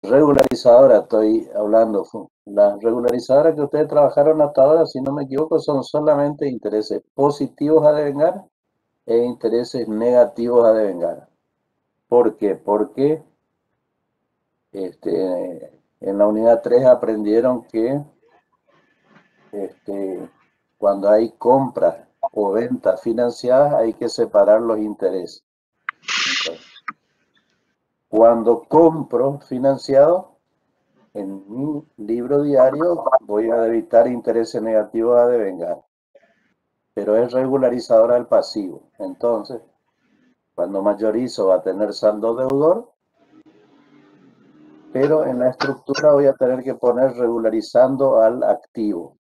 regularizadora estoy hablando. Las regularizadoras que ustedes trabajaron hasta ahora, si no me equivoco, son solamente intereses positivos a devengar e intereses negativos a devengar. ¿Por qué? Porque en la unidad 3 aprendieron que cuando hay compras o ventas financiadas hay que separar los intereses. Entonces, cuando compro financiado, en mi libro diario voy a debitar intereses negativos a devengar, pero es regularizadora del pasivo. Entonces, cuando mayorizo va a tener saldo deudor, pero en la estructura voy a tener que poner regularizando al activo.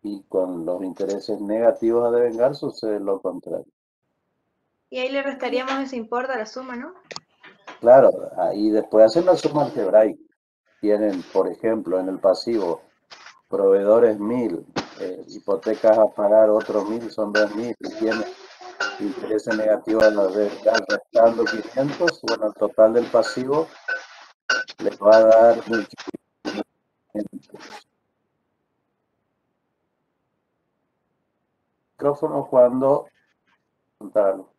Y con los intereses negativos a devengar sucede lo contrario. Y ahí le restaríamos ese importe a la suma, ¿no? Claro, ahí después hacen la suma algebraica. Tienen, por ejemplo, en el pasivo, proveedores 1000, hipotecas a pagar otros 1000, son 2000, y tienen intereses negativos a devengar restando 500, bueno, el total del pasivo les va a dar 1500. Micrófono cuando contarlo.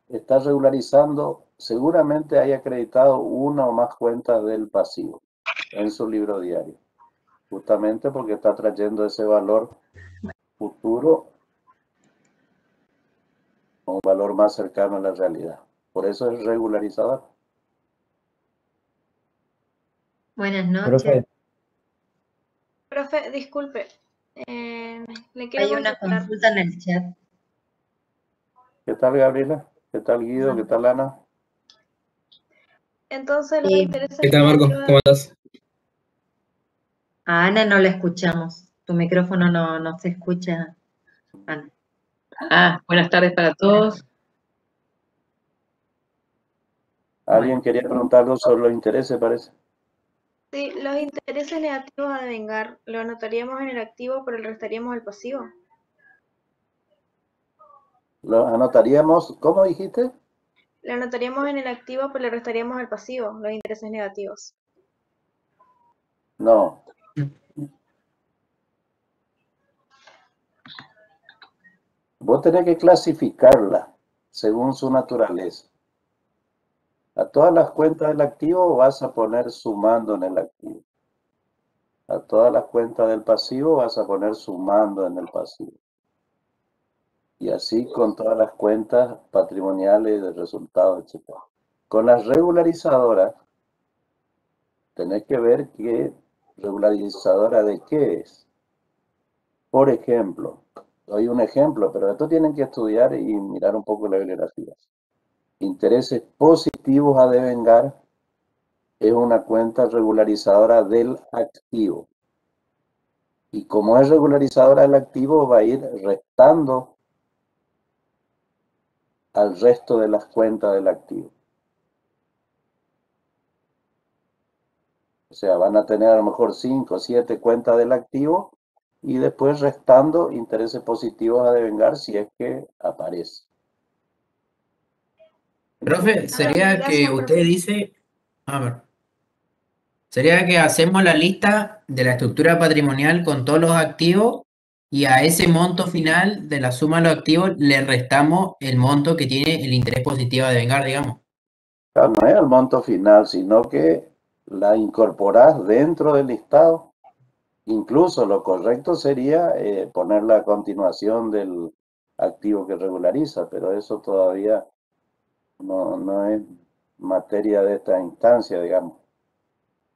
Está regularizando, seguramente haya acreditado una o más cuentas del pasivo en su libro diario, justamente porque está trayendo ese valor futuro a un valor más cercano a la realidad. Por eso es regularizador. Buenas noches. Profe, disculpe, le quiero Hay una consultar. consulta en el chat. ¿Qué tal, Gabriela? ¿Qué tal, Guido? ¿Qué tal, Ana? Entonces, los Sí. intereses ¿Qué tal, Marco? negativos- ¿Cómo estás? A Ana no la escuchamos. Tu micrófono no se escucha, Ana. Buenas tardes para todos. ¿Alguien quería preguntar algo sobre los intereses, parece? Sí, los intereses negativos a devengar, ¿lo anotaríamos en el activo, pero le restaríamos al pasivo? Lo anotaríamos, ¿cómo dijiste? Lo anotaríamos en el activo, pero le restaríamos al pasivo, los intereses negativos. No. Vos tenés que clasificarla según su naturaleza. A todas las cuentas del activo vas a poner sumando en el activo. A todas las cuentas del pasivo vas a poner sumando en el pasivo. Y así con todas las cuentas patrimoniales de resultados, etc. Con las regularizadoras, tenés que ver qué regularizadora de qué es. Por ejemplo, doy un ejemplo, pero esto tienen que estudiar y mirar un poco la bibliografía. Intereses positivos a devengar es una cuenta regularizadora del activo. Y como es regularizadora del activo, va a ir restando al resto de las cuentas del activo. O sea, van a tener a lo mejor 5 o 7 cuentas del activo y después restando intereses positivos a devengar si es que aparece. Profe, sería Gracias, que usted profe. dice, a ver, sería que hacemos la lista de la estructura patrimonial con todos los activos y a ese monto final de la suma de los activos le restamos el monto que tiene el interés positivo a devengar, digamos. Claro, no es el monto final, sino que la incorporás dentro del listado. Incluso lo correcto sería ponerla a continuación del activo que regulariza, pero eso todavía no es materia de esta instancia, digamos.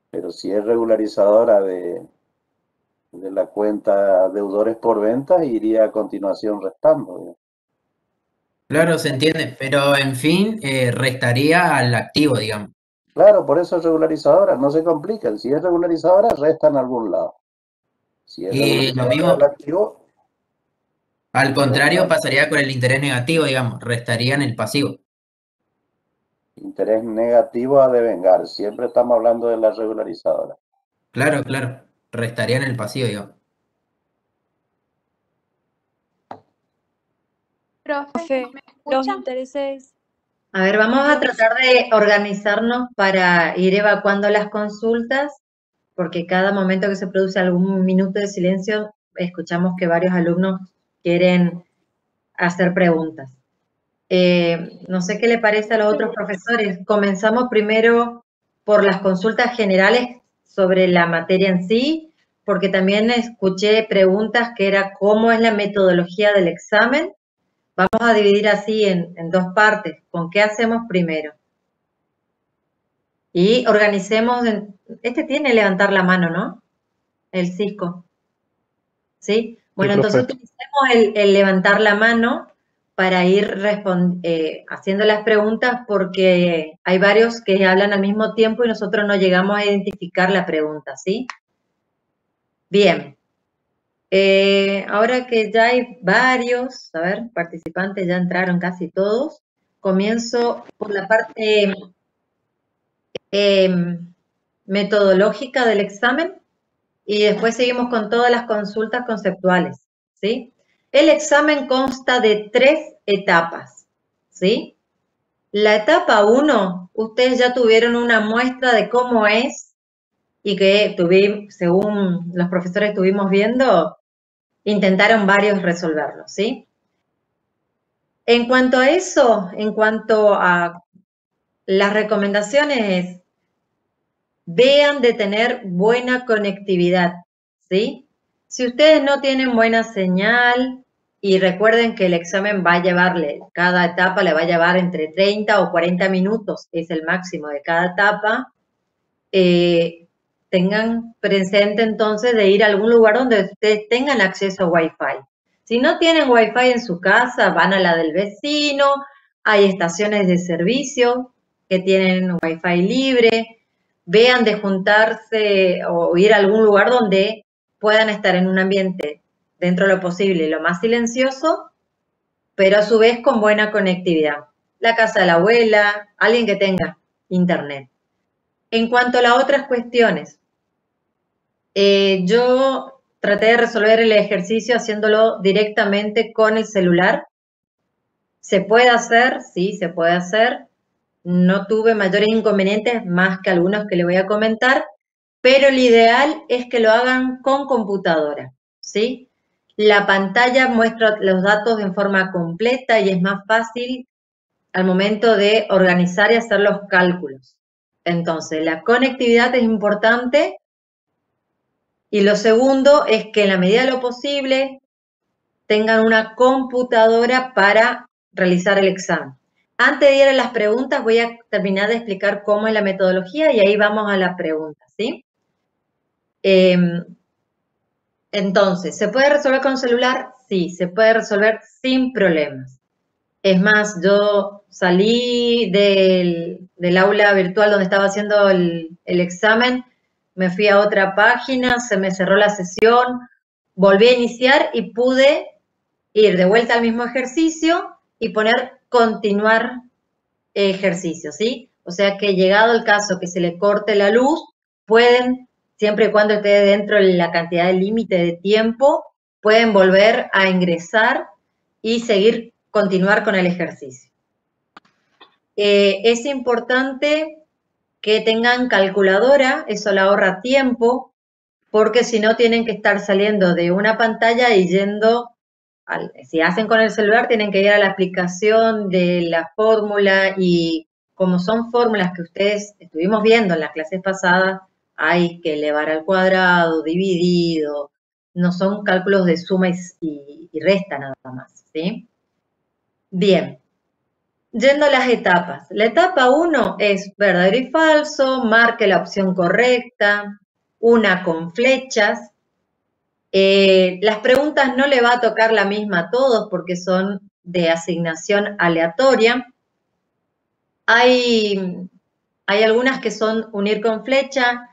Pero si es regularizadora de la cuenta deudores por ventas, iría a continuación restando, digamos. Claro, se entiende, pero en fin, restaría al activo, digamos. Claro, por eso es regularizadora, no se complican. Si es regularizadora, resta en algún lado. Si es Y lo regularizadora del mismo, activo, al contrario, resta. pasaría con el interés negativo, digamos, restaría en el pasivo. Interés negativo a devengar. Siempre estamos hablando de la regularizadora. Claro, claro. Restarían el pasivo, digo. Profe, los intereses. A ver, vamos a tratar de organizarnos para ir evacuando las consultas, porque cada momento que se produce algún minuto de silencio, escuchamos que varios alumnos quieren hacer preguntas. No sé qué le parece a los otros profesores. Comenzamos primero por las consultas generales sobre la materia en sí, porque también escuché preguntas que era cómo es la metodología del examen. Vamos a dividir así en dos partes. ¿Con qué hacemos primero? Y organicemos, este tiene levantar la mano, ¿no? El Cisco. ¿Sí? Bueno, Sí, entonces profe. utilicemos el levantar la mano para ir haciendo las preguntas, porque hay varios que hablan al mismo tiempo y nosotros no llegamos a identificar la pregunta, ¿sí? Bien. Ahora que ya hay varios, a ver, participantes, ya entraron casi todos, comienzo por la parte metodológica del examen y después seguimos con todas las consultas conceptuales, ¿sí? El examen consta de 3 etapas, ¿sí? La etapa 1, ustedes ya tuvieron una muestra de cómo es y que según los profesores estuvimos viendo, intentaron varios resolverlo, ¿sí? En cuanto a eso, en cuanto a las recomendaciones, vean de tener buena conectividad, ¿sí? Si ustedes no tienen buena señal, y recuerden que el examen va a llevarle, cada etapa le va a llevar entre 30 o 40 minutos, es el máximo de cada etapa, tengan presente entonces de ir a algún lugar donde ustedes tengan acceso a Wi-Fi. Si no tienen Wi-Fi en su casa, van a la del vecino, hay estaciones de servicio que tienen Wi-Fi libre, vean de juntarse o ir a algún lugar donde puedan estar en un ambiente dentro de lo posible, lo más silencioso, pero a su vez con buena conectividad. La casa de la abuela, alguien que tenga internet. En cuanto a las otras cuestiones, yo traté de resolver el ejercicio haciéndolo directamente con el celular. ¿Se puede hacer? Sí, se puede hacer. No tuve mayores inconvenientes más que algunos que le voy a comentar, pero el ideal es que lo hagan con computadora, ¿sí? La pantalla muestra los datos en forma completa y es más fácil al momento de organizar y hacer los cálculos. Entonces, la conectividad es importante y lo segundo es que en la medida de lo posible tengan una computadora para realizar el examen. Antes de ir a las preguntas, voy a terminar de explicar cómo es la metodología y ahí vamos a la pregunta, ¿sí? Entonces, ¿se puede resolver con celular? Sí, se puede resolver sin problemas. Es más, yo salí del aula virtual donde estaba haciendo el examen, me fui a otra página, se me cerró la sesión, volví a iniciar y pude ir de vuelta al mismo ejercicio y poner continuar ejercicio, ¿sí? O sea que llegado el caso que se le corte la luz, pueden, siempre y cuando esté dentro de la cantidad de límite de tiempo, pueden volver a ingresar y continuar con el ejercicio. Es importante que tengan calculadora, eso le ahorra tiempo, porque si no tienen que estar saliendo de una pantalla y yendo, si hacen con el celular, tienen que ir a la aplicación de la fórmula y como son fórmulas que ustedes estuvimos viendo en las clases pasadas, hay que elevar al cuadrado, dividido, no son cálculos de suma y resta nada más, ¿sí? Bien, yendo a las etapas. La etapa 1 es verdadero y falso, marque la opción correcta, una con flechas. Las preguntas no le va a tocar la misma a todos porque son de asignación aleatoria. Hay algunas que son unir con flecha.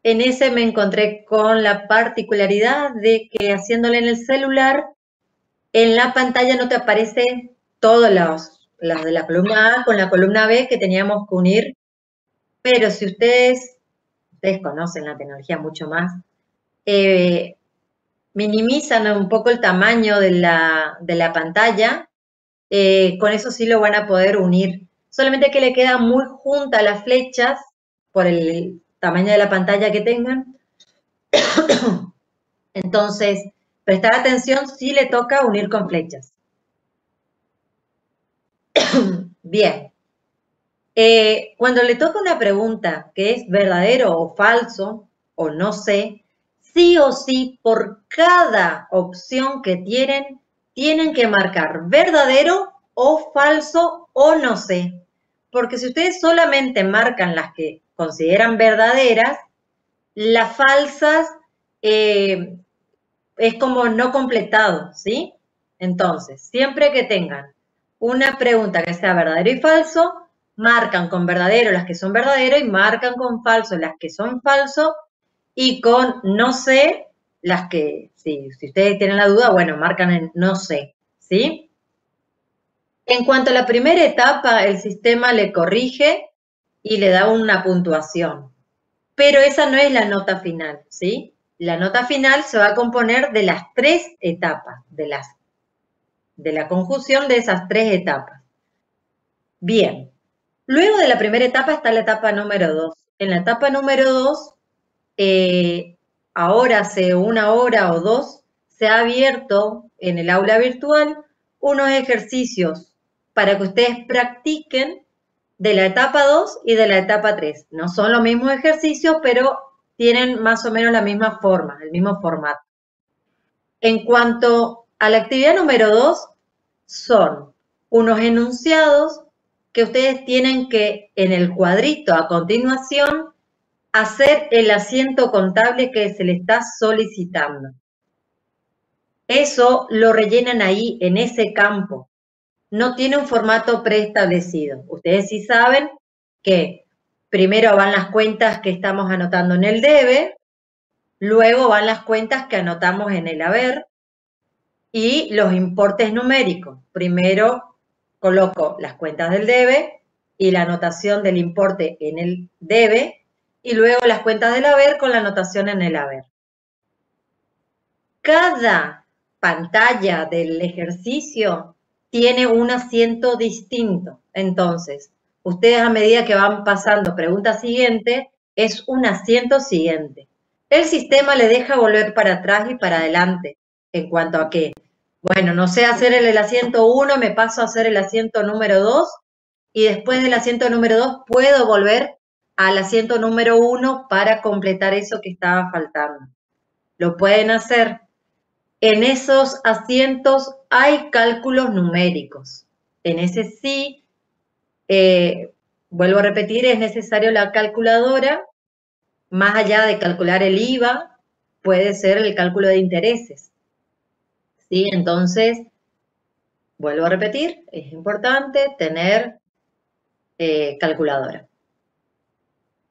En ese me encontré con la particularidad de que haciéndole en el celular, en la pantalla no te aparecen todas las de la columna A con la columna B que teníamos que unir, pero si ustedes conocen la tecnología mucho más, minimizan un poco el tamaño de la pantalla, con eso sí lo van a poder unir. Solamente que le quedan muy juntas las flechas por el tamaño de la pantalla que tengan. Entonces, prestar atención si le toca unir con flechas. Bien. Cuando le toca una pregunta que es verdadero o falso, o no sé, sí o sí, por cada opción que tienen que marcar verdadero o falso o no sé. Porque si ustedes solamente marcan las que consideran verdaderas, las falsas es como no completado, ¿sí? Entonces, siempre que tengan una pregunta que sea verdadero y falso, marcan con verdadero las que son verdadero y marcan con falso las que son falso y con no sé las que, si ustedes tienen la duda, bueno, marcan en no sé, ¿sí? En cuanto a la primera etapa, el sistema le corrige y le da una puntuación. Pero esa no es la nota final, ¿sí? La nota final se va a componer de las 3 etapas, de la conjunción de esas 3 etapas. Bien, luego de la primera etapa está la etapa número 2. En la etapa número 2, ahora hace 1 hora o 2, se ha abierto en el aula virtual unos ejercicios para que ustedes practiquen de la etapa 2 y de la etapa 3. No son los mismos ejercicios, pero tienen más o menos la misma forma, el mismo formato. En cuanto a la actividad número 2, son unos enunciados que ustedes tienen que, en el cuadrito a continuación, hacer el asiento contable que se le está solicitando. Eso lo rellenan ahí, en ese campo. No tiene un formato preestablecido. Ustedes sí saben que primero van las cuentas que estamos anotando en el debe, luego van las cuentas que anotamos en el haber y los importes numéricos. Primero coloco las cuentas del debe y la anotación del importe en el debe y luego las cuentas del haber con la anotación en el haber. Cada pantalla del ejercicio tiene un asiento distinto. Entonces, ustedes a medida que van pasando pregunta siguiente, es un asiento siguiente. El sistema le deja volver para atrás y para adelante. ¿En cuanto a qué? Bueno, no sé hacer el asiento 1, me paso a hacer el asiento número 2 y después del asiento número 2 puedo volver al asiento número 1 para completar eso que estaba faltando. Lo pueden hacer. En esos asientos hay cálculos numéricos. En ese sí, vuelvo a repetir, es necesario la calculadora. Más allá de calcular el IVA, puede ser el cálculo de intereses. ¿Sí? Entonces, vuelvo a repetir, es importante tener calculadora.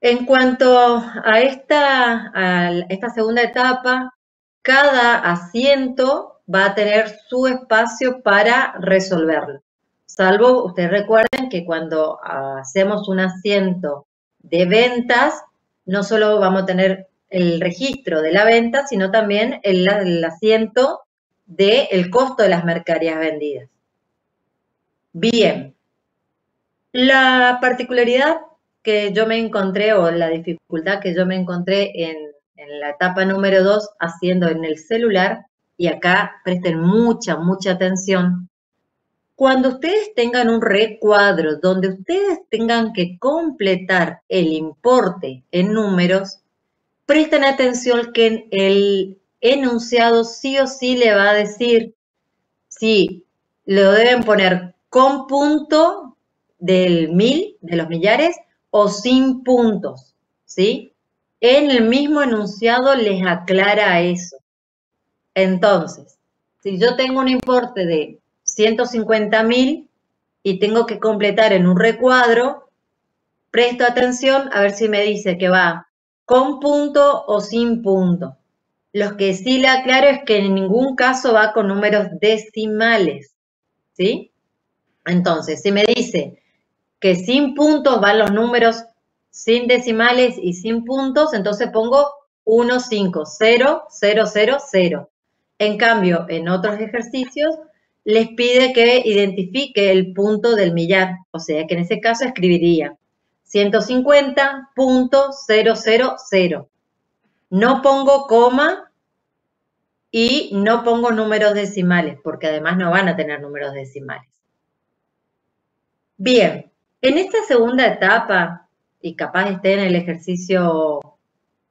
En cuanto a esta segunda etapa, cada asiento va a tener su espacio para resolverlo. Salvo, ustedes recuerden que cuando hacemos un asiento de ventas, no solo vamos a tener el registro de la venta, sino también el asiento del costo de las mercaderías vendidas. Bien, la particularidad que yo me encontré, o la dificultad que yo me encontré en la etapa número 2, haciendo en el celular, y acá presten mucha atención, cuando ustedes tengan un recuadro donde ustedes tengan que completar el importe en números, presten atención que el enunciado sí o sí le va a decir si lo deben poner con punto del 1000, de los millares, o sin puntos, ¿sí? En el mismo enunciado les aclara eso. Entonces, si yo tengo un importe de 150.000 y tengo que completar en un recuadro, presto atención a ver si me dice que va con punto o sin punto. Lo que sí le aclaro es que en ningún caso va con números decimales, ¿sí? Entonces, si me dice que sin puntos van los números sin decimales y sin puntos, entonces pongo 1, 5, 0, 0, 0, 0. En cambio, en otros ejercicios les pide que identifique el punto del millar, o sea que en ese caso escribiría 150.000. No pongo coma y no pongo números decimales, porque además no van a tener números decimales. Bien, en esta segunda etapa, y capaz esté en el ejercicio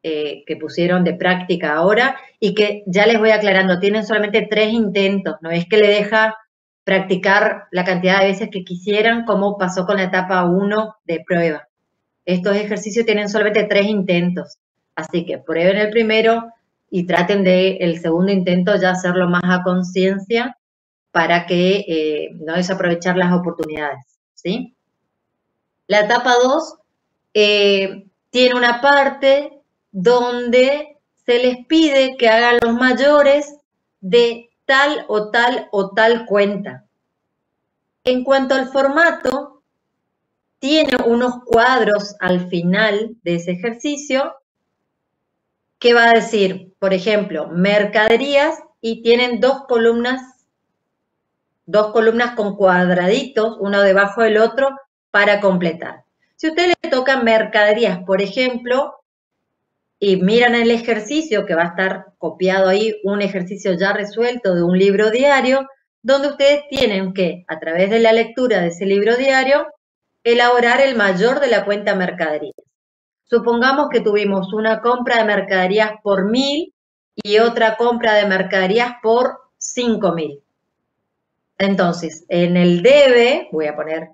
que pusieron de práctica ahora, y que ya les voy aclarando, tienen solamente 3 intentos, no es que le deja practicar la cantidad de veces que quisieran, como pasó con la etapa 1 de prueba. Estos ejercicios tienen solamente 3 intentos, así que prueben el primero y traten de el segundo intento ya hacerlo más a conciencia para que no desaprovechar las oportunidades, ¿sí? La etapa 2 tiene una parte donde se les pide que hagan los mayores de tal o tal o tal cuenta. En cuanto al formato, tiene unos cuadros al final de ese ejercicio que va a decir, por ejemplo, mercaderías, y tienen dos columnas con cuadraditos, uno debajo del otro, para completar. Si a usted le toca mercaderías, por ejemplo, y miran el ejercicio, que va a estar copiado ahí, un ejercicio ya resuelto de un libro diario, donde ustedes tienen que, a través de la lectura de ese libro diario, elaborar el mayor de la cuenta mercaderías. Supongamos que tuvimos una compra de mercaderías por 1.000 y otra compra de mercaderías por 5.000. Entonces, en el debe, voy a poner,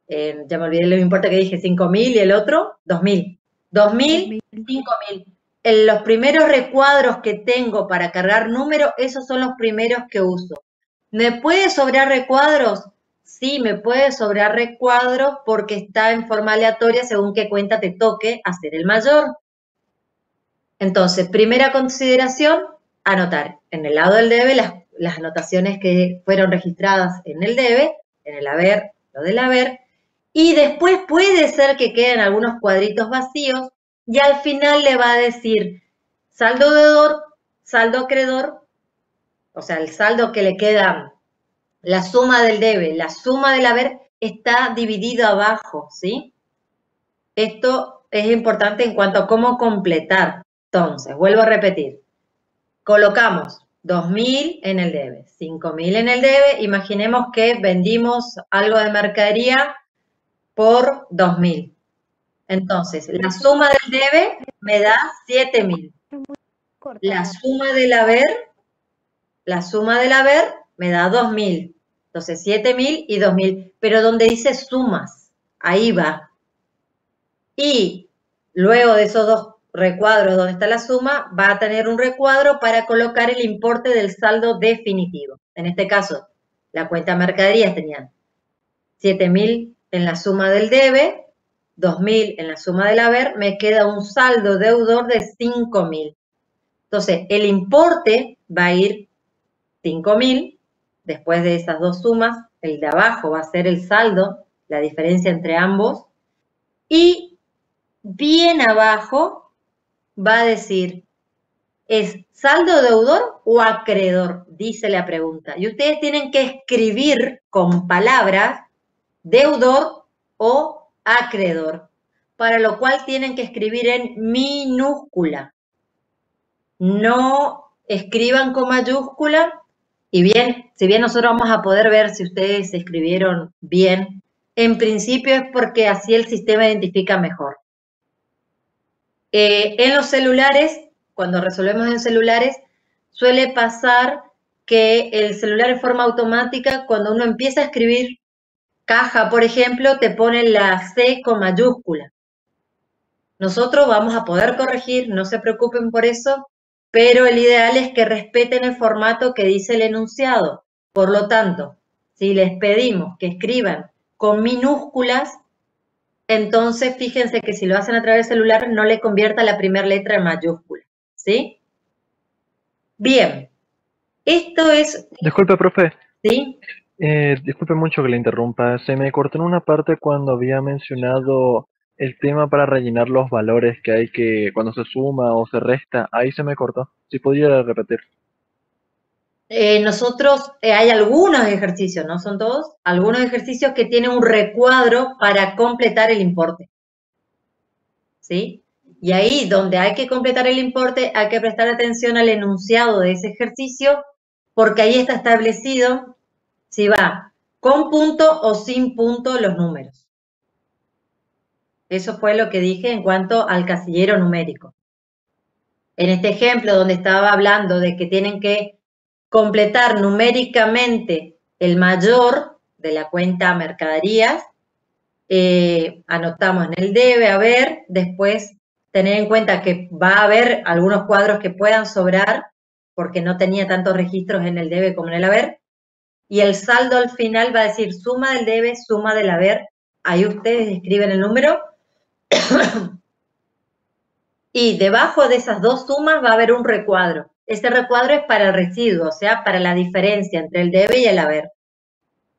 ya me olvidé, no me importa que dije 5.000 y el otro, 2.000. 2.000, 5.000. En los primeros recuadros que tengo para cargar números, esos son los primeros que uso. ¿Me puede sobrar recuadros? Sí, me puede sobrar recuadros porque está en forma aleatoria según qué cuenta te toque hacer el mayor. Entonces, primera consideración, anotar en el lado del debe las anotaciones que fueron registradas en el debe, en el haber, lo del haber, y después puede ser que queden algunos cuadritos vacíos y al final le va a decir saldo deudor, saldo acreedor, o sea, el saldo que le queda, la suma del debe, la suma del haber, está dividido abajo, ¿sí? Esto es importante en cuanto a cómo completar. Entonces, vuelvo a repetir, colocamos 2.000 en el debe, 5.000 en el debe, imaginemos que vendimos algo de mercadería por 2.000. Entonces, la suma del debe me da 7.000. La suma del haber me da 2.000. Entonces, 7.000 y 2.000. Pero donde dice sumas, ahí va. Y luego de esos dos recuadros donde está la suma, va a tener un recuadro para colocar el importe del saldo definitivo. En este caso, la cuenta mercaderías tenían 7.000 en la suma del debe, 2.000 en la suma del haber, me queda un saldo deudor de 5.000. Entonces, el importe va a ir 5.000, después de esas dos sumas, el de abajo va a ser el saldo, la diferencia entre ambos, y bien abajo va a decir, ¿es saldo deudor o acreedor? Dice la pregunta. Y ustedes tienen que escribir con palabras deudor o acreedor, para lo cual tienen que escribir en minúscula. No escriban con mayúscula, y bien, si bien nosotros vamos a poder ver si ustedes escribieron bien, en principio es porque así el sistema identifica mejor. En los celulares, cuando resolvemos en celulares, suele pasar que el celular en forma automática, cuando uno empieza a escribir caja, por ejemplo, te pone la C con mayúscula. Nosotros vamos a poder corregir, no se preocupen por eso, pero el ideal es que respeten el formato que dice el enunciado. Por lo tanto, si les pedimos que escriban con minúsculas, entonces fíjense que si lo hacen a través del celular no le convierta la primera letra en mayúscula, ¿sí? Bien, esto es... Disculpe, profe. ¿Sí? Disculpe mucho que le interrumpa. Se me cortó en una parte cuando había mencionado el tema para rellenar los valores que hay que cuando se suma o se resta. Ahí se me cortó. Si pudiera repetir. Nosotros, hay algunos ejercicios, no son todos, algunos ejercicios que tienen un recuadro para completar el importe. ¿Sí? Y ahí donde hay que completar el importe, hay que prestar atención al enunciado de ese ejercicio, porque ahí está establecido si va con punto o sin punto los números. Eso fue lo que dije en cuanto al casillero numérico. En este ejemplo donde estaba hablando de que tienen que completar numéricamente el mayor de la cuenta mercaderías, anotamos en el debe haber, después tener en cuenta que va a haber algunos cuadros que puedan sobrar, porque no tenía tantos registros en el debe como en el haber, y el saldo al final va a decir suma del debe, suma del haber, ahí ustedes escriben el número, y debajo de esas dos sumas va a haber un recuadro. Ese recuadro es para el residuo, o sea, para la diferencia entre el debe y el haber.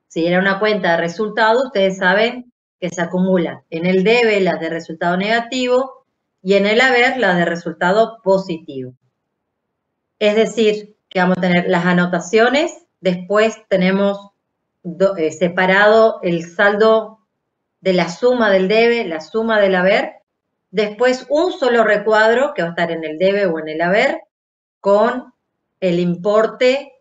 Si era una cuenta de resultado, ustedes saben que se acumulan en el debe las de resultado negativo y en el haber las de resultado positivo. Es decir, que vamos a tener las anotaciones, después tenemos separado el saldo de la suma del debe, la suma del haber, después un solo recuadro que va a estar en el debe o en el haber con el importe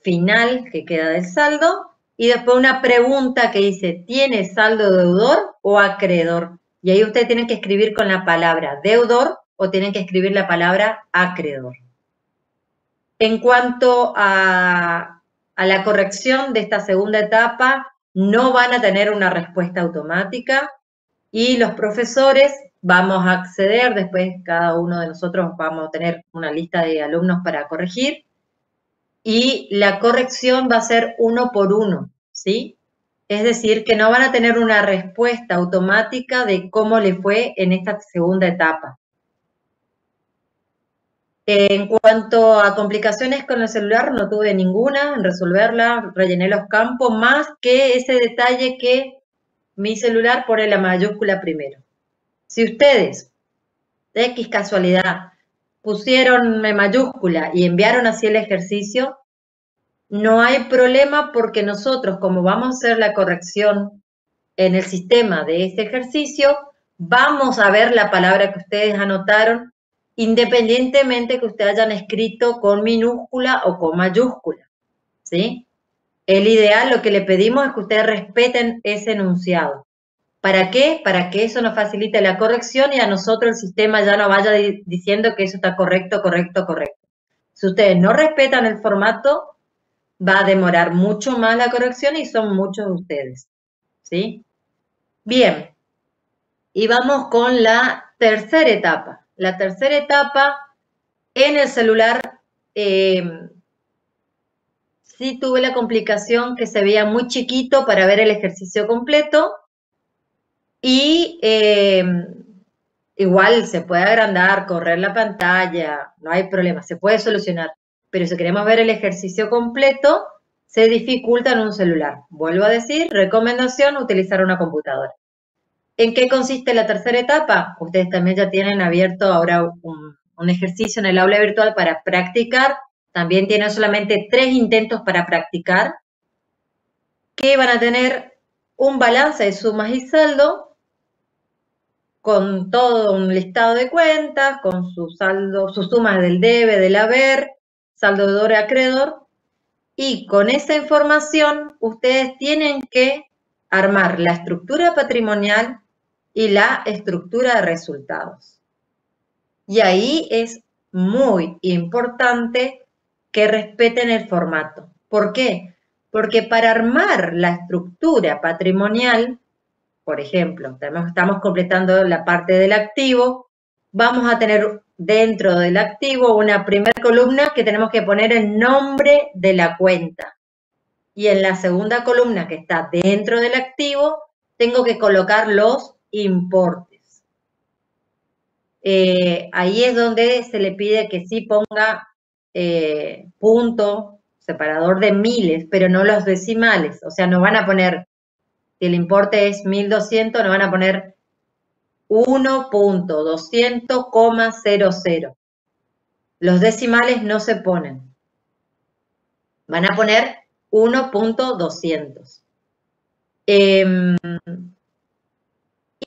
final que queda del saldo y después una pregunta que dice, ¿tiene saldo deudor o acreedor? Y ahí ustedes tienen que escribir con la palabra deudor o tienen que escribir la palabra acreedor. En cuanto a la corrección de esta segunda etapa, no van a tener una respuesta automática y los profesores vamos a acceder, después cada uno de nosotros vamos a tener una lista de alumnos para corregir y la corrección va a ser 1 por 1, ¿sí? Es decir, que no van a tener una respuesta automática de cómo le fue en esta segunda etapa. En cuanto a complicaciones con el celular, no tuve ninguna en resolverla, rellené los campos, más que ese detalle que mi celular pone la mayúscula primero. Si ustedes, de X casualidad, pusieron mayúscula y enviaron así el ejercicio, no hay problema porque nosotros, como vamos a hacer la corrección en el sistema de este ejercicio, vamos a ver la palabra que ustedes anotaron, independientemente que ustedes hayan escrito con minúscula o con mayúscula, ¿sí? El ideal, lo que le pedimos es que ustedes respeten ese enunciado. ¿Para qué? Para que eso nos facilite la corrección y a nosotros el sistema ya no vaya diciendo que eso está correcto, correcto, correcto. Si ustedes no respetan el formato, va a demorar mucho más la corrección y son muchos de ustedes, ¿sí? Bien, y vamos con la tercera etapa. La tercera etapa, en el celular, sí tuve la complicación que se veía muy chiquito para ver el ejercicio completo y igual se puede agrandar, correr la pantalla, no hay problema, se puede solucionar. Pero si queremos ver el ejercicio completo, se dificulta en un celular. Vuelvo a decir, recomendación, utilizar una computadora. ¿En qué consiste la tercera etapa? Ustedes también ya tienen abierto ahora un ejercicio en el aula virtual para practicar. También tienen solamente 3 intentos para practicar, que van a tener un balance de sumas y saldo, con todo un listado de cuentas, con su saldo, sus sumas del debe, del haber, saldo deudor y acreedor, y con esa información ustedes tienen que armar la estructura patrimonial y la estructura de resultados. Y ahí es muy importante que respeten el formato. ¿Por qué? Porque para armar la estructura patrimonial, por ejemplo, estamos completando la parte del activo, vamos a tener dentro del activo una primera columna que tenemos que poner el nombre de la cuenta. Y en la segunda columna que está dentro del activo, tengo que colocar los importes. Ahí es donde se le pide que sí ponga punto, separador de miles, pero no los decimales. O sea, no van a poner, si el importe es 1200, no van a poner 1.200,00. Los decimales no se ponen. Van a poner 1.200.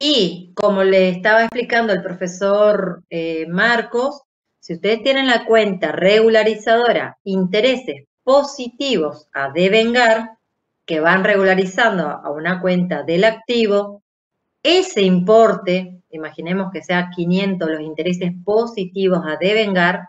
Y como le estaba explicando el profesor Marcos, si ustedes tienen la cuenta regularizadora intereses positivos a devengar, que van regularizando a una cuenta del activo, ese importe, imaginemos que sea 500 los intereses positivos a devengar,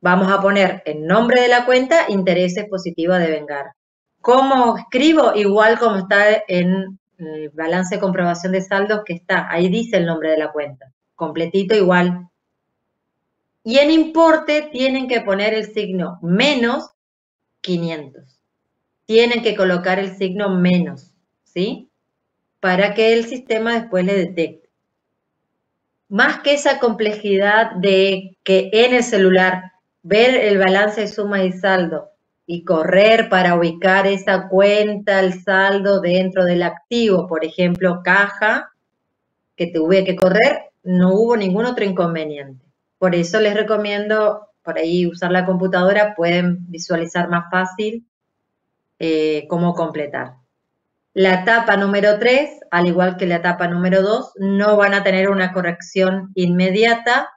vamos a poner en nombre de la cuenta intereses positivos a devengar. ¿Cómo escribo? Igual como está en el balance de comprobación de saldos que está, ahí dice el nombre de la cuenta, completito igual. Y en importe tienen que poner el signo menos 500. Tienen que colocar el signo menos, ¿sí? Para que el sistema después le detecte. Más que esa complejidad de que en el celular ver el balance de suma y saldo y correr para ubicar esa cuenta, el saldo dentro del activo, por ejemplo, caja, que tuve que correr, no hubo ningún otro inconveniente. Por eso les recomiendo por ahí usar la computadora, pueden visualizar más fácil cómo completar. La etapa número 3, al igual que la etapa número 2, no van a tener una corrección inmediata,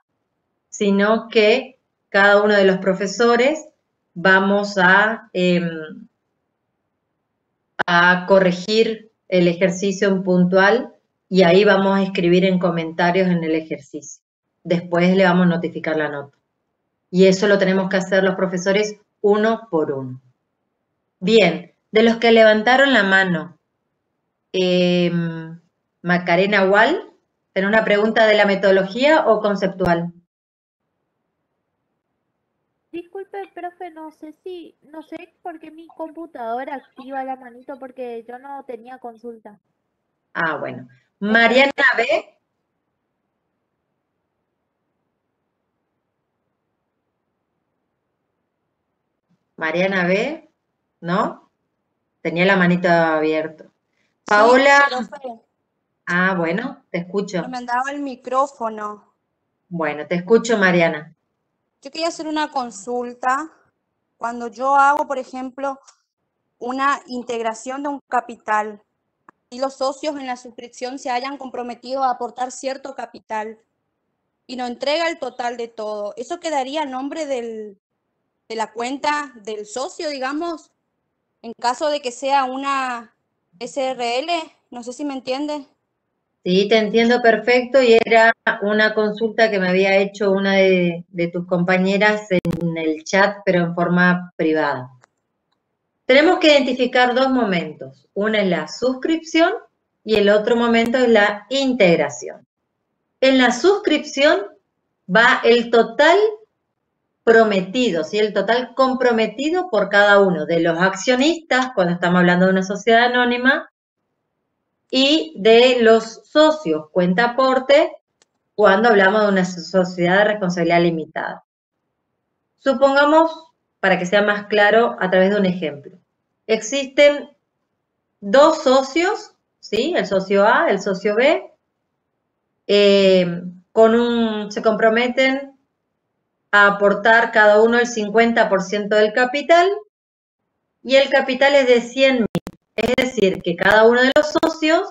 sino que cada uno de los profesores vamos a corregir el ejercicio en puntual y ahí vamos a escribir en comentarios en el ejercicio. Después le vamos a notificar la nota. Y eso lo tenemos que hacer los profesores uno por uno. Bien, de los que levantaron la mano, Macarena Wall, ¿tiene una pregunta de la metodología o conceptual? Disculpe, profe, no sé por qué mi computadora activa la manito porque yo no tenía consulta. Ah, bueno. Mariana B. Mariana B, ¿no? Tenía la manito abierta. Paola. Sí, profe. Ah, bueno, te escucho. No me andaba el micrófono. Bueno, te escucho, Mariana. Yo quería hacer una consulta. Cuando yo hago, por ejemplo, una integración de un capital y los socios en la suscripción se hayan comprometido a aportar cierto capital y no entrega el total de todo, ¿eso quedaría a nombre de la cuenta del socio, digamos, en caso de que sea una SRL? No sé si me entiende. Sí, te entiendo perfecto y era una consulta que me había hecho una de tus compañeras en el chat, pero en forma privada. Tenemos que identificar dos momentos. Una es la suscripción y el otro momento es la integración. En la suscripción va el total prometido, ¿sí? El total comprometido por cada uno de los accionistas, cuando estamos hablando de una sociedad anónima, y de los socios, cuenta aporte, cuando hablamos de una sociedad de responsabilidad limitada. Supongamos, para que sea más claro, a través de un ejemplo. Existen dos socios, ¿sí? El socio A, el socio B, se comprometen a aportar cada uno el 50% del capital y el capital es de 100.000. Es decir, que cada uno de los socios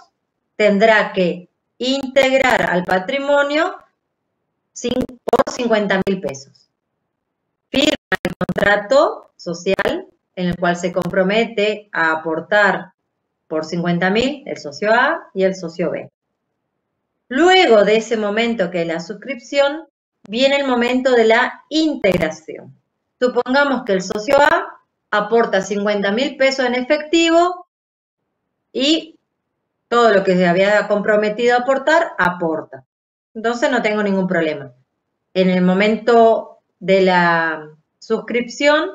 tendrá que integrar al patrimonio por 50.000 pesos. Firma el contrato social en el cual se compromete a aportar por 50.000 el socio A y el socio B. Luego de ese momento que es la suscripción, viene el momento de la integración. Supongamos que el socio A aporta 50.000 pesos en efectivo y todo lo que se había comprometido a aportar, aporta. Entonces no tengo ningún problema. En el momento de la suscripción,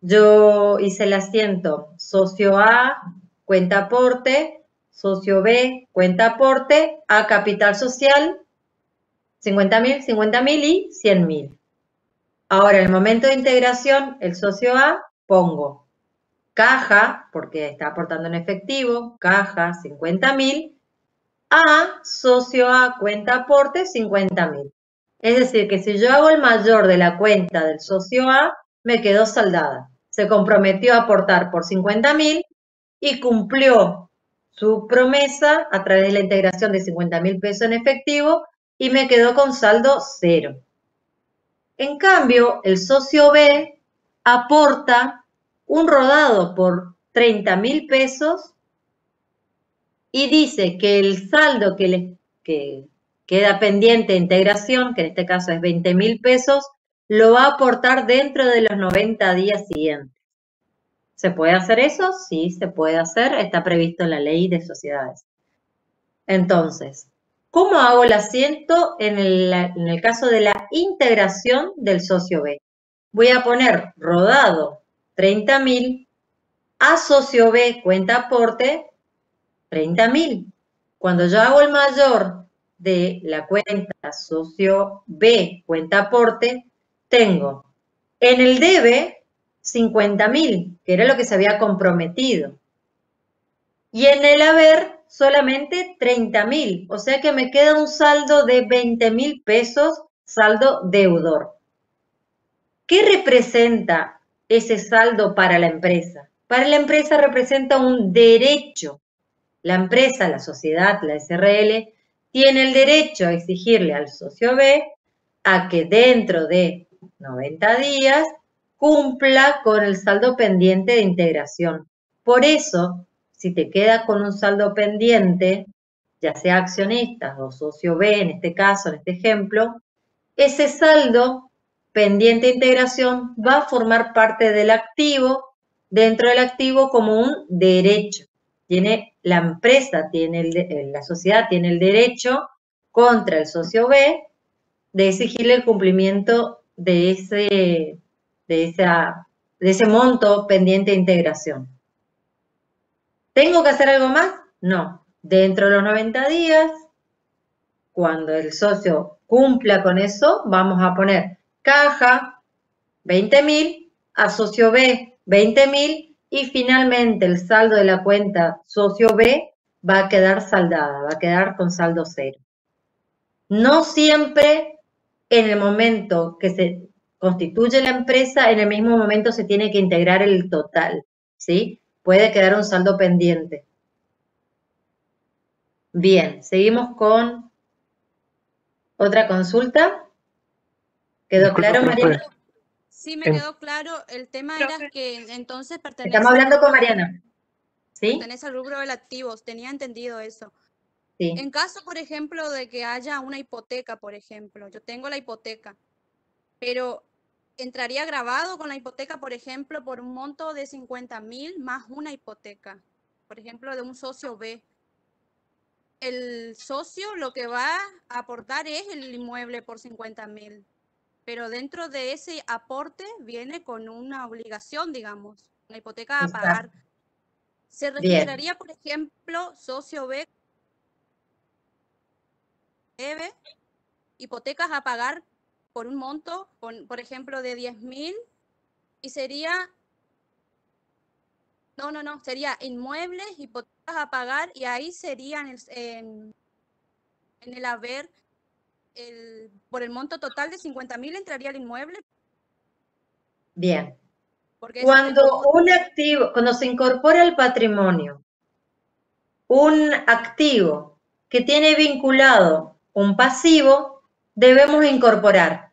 yo hice el asiento socio A, cuenta aporte, socio B, cuenta aporte, a capital social, 50.000, 50.000 y 100.000. Ahora, en el momento de integración, el socio A, pongo caja, porque está aportando en efectivo, caja 50.000, a socio A, cuenta aporte 50.000. Es decir, que si yo hago el mayor de la cuenta del socio A, me quedó saldada. Se comprometió a aportar por 50.000 y cumplió su promesa a través de la integración de 50.000 pesos en efectivo y me quedó con saldo cero. En cambio, el socio B aporta un rodado por 30.000 pesos y dice que el saldo que queda pendiente de integración, que en este caso es 20.000 pesos, lo va a aportar dentro de los 90 días siguientes. ¿Se puede hacer eso? Sí, se puede hacer, está previsto en la ley de sociedades. Entonces, ¿cómo hago el asiento en el caso de la integración del socio B? Voy a poner rodado 30.000, a socio B cuenta aporte 30.000. Cuando yo hago el mayor de la cuenta socio B cuenta aporte, tengo en el debe 50.000, que era lo que se había comprometido. Y en el haber solamente 30.000, o sea que me queda un saldo de 20.000 pesos, saldo deudor. ¿Qué representa ese saldo para la empresa? Para la empresa representa un derecho. La empresa, la sociedad, la SRL, tiene el derecho a exigirle al socio B a que dentro de 90 días cumpla con el saldo pendiente de integración. Por eso, si te queda con un saldo pendiente, ya sea accionistas o socio B, en este caso, en este ejemplo, ese saldo pendiente de integración va a formar parte del activo, dentro del activo como un derecho. La empresa, la sociedad tiene el derecho contra el socio B de exigirle el cumplimiento de ese monto pendiente de integración. ¿Tengo que hacer algo más? No. Dentro de los 90 días, cuando el socio cumpla con eso, vamos a poner caja 20.000, a socio B 20.000 y finalmente el saldo de la cuenta socio B va a quedar saldada, va a quedar con saldo cero. No siempre en el momento que se constituye la empresa, en el mismo momento se tiene que integrar el total, ¿sí? Puede quedar un saldo pendiente. Bien, seguimos con otra consulta. ¿Quedó Disculpe, claro, profe. Mariana? Sí, me quedó claro. El tema era que entonces pertenece Estamos hablando con Mariana. ¿Sí? pertenece al rubro del activos. Tenía entendido eso. Sí. En caso, por ejemplo, de que haya una hipoteca, por ejemplo, yo tengo la hipoteca, pero entraría grabado con la hipoteca, por ejemplo, por un monto de 50.000 más una hipoteca, por ejemplo, de un socio B. El socio lo que va a aportar es el inmueble por 50.000, pero dentro de ese aporte viene con una obligación, digamos, la hipoteca a pagar. ¿Se registraría, por ejemplo, socio B debe hipotecas a pagar por un monto, por ejemplo, de 10.000 y sería, sería inmuebles, hipotecas a pagar y ahí serían en el haber, por el monto total de 50.000 entraría el inmueble. Bien. Porque Cuando se incorpora al patrimonio un activo que tiene vinculado un pasivo, debemos incorporar.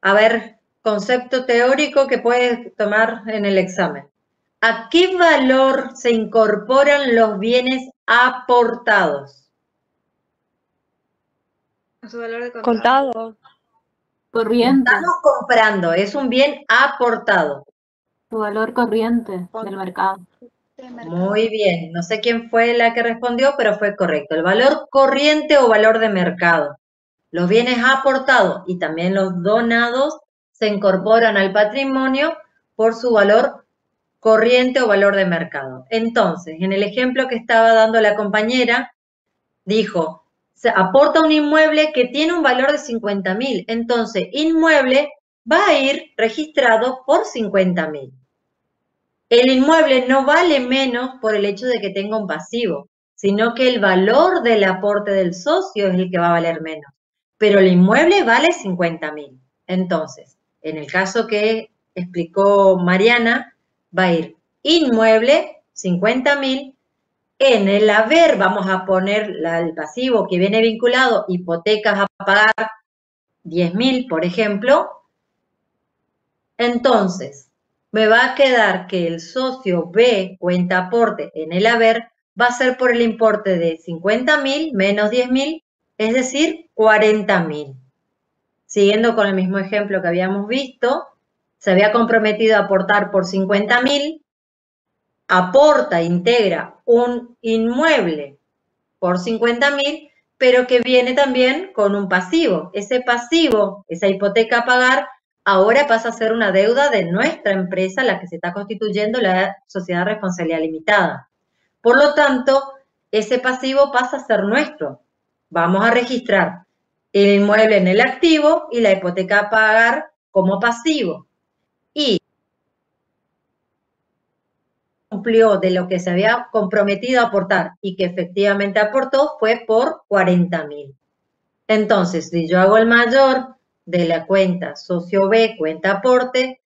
A ver, concepto teórico que puedes tomar en el examen. ¿A qué valor se incorporan los bienes aportados? A su valor de Contado. Corriente. Estamos comprando, es un bien aportado. Su valor corriente del mercado. Muy bien, no sé quién fue la que respondió, pero fue correcto. El valor corriente o valor de mercado. Los bienes aportados y también los donados se incorporan al patrimonio por su valor corriente o valor de mercado. Entonces, en el ejemplo que estaba dando la compañera, dijo, se aporta un inmueble que tiene un valor de 50.000. Entonces, inmueble va a ir registrado por 50.000. El inmueble no vale menos por el hecho de que tenga un pasivo, sino que el valor del aporte del socio es el que va a valer menos. Pero el inmueble vale 50.000. Entonces, en el caso que explicó Mariana, va a ir inmueble, 50.000. En el haber vamos a poner el pasivo que viene vinculado, hipotecas a pagar, 10.000, por ejemplo. Entonces, me va a quedar que el socio B, cuenta aporte, en el haber, va a ser por el importe de 50.000 menos 10.000, es decir, 40.000. Siguiendo con el mismo ejemplo que habíamos visto, se había comprometido a aportar por 50.000, aporta, integra un inmueble por 50.000, pero que viene también con un pasivo. Ese pasivo, esa hipoteca a pagar, ahora pasa a ser una deuda de nuestra empresa, la que se está constituyendo la Sociedad de Responsabilidad Limitada. Por lo tanto, ese pasivo pasa a ser nuestro. Vamos a registrar el inmueble en el activo y la hipoteca a pagar como pasivo. Y cumplió de lo que se había comprometido a aportar y que efectivamente aportó fue por 40.000. Entonces, si yo hago el mayor de la cuenta socio B, cuenta aporte,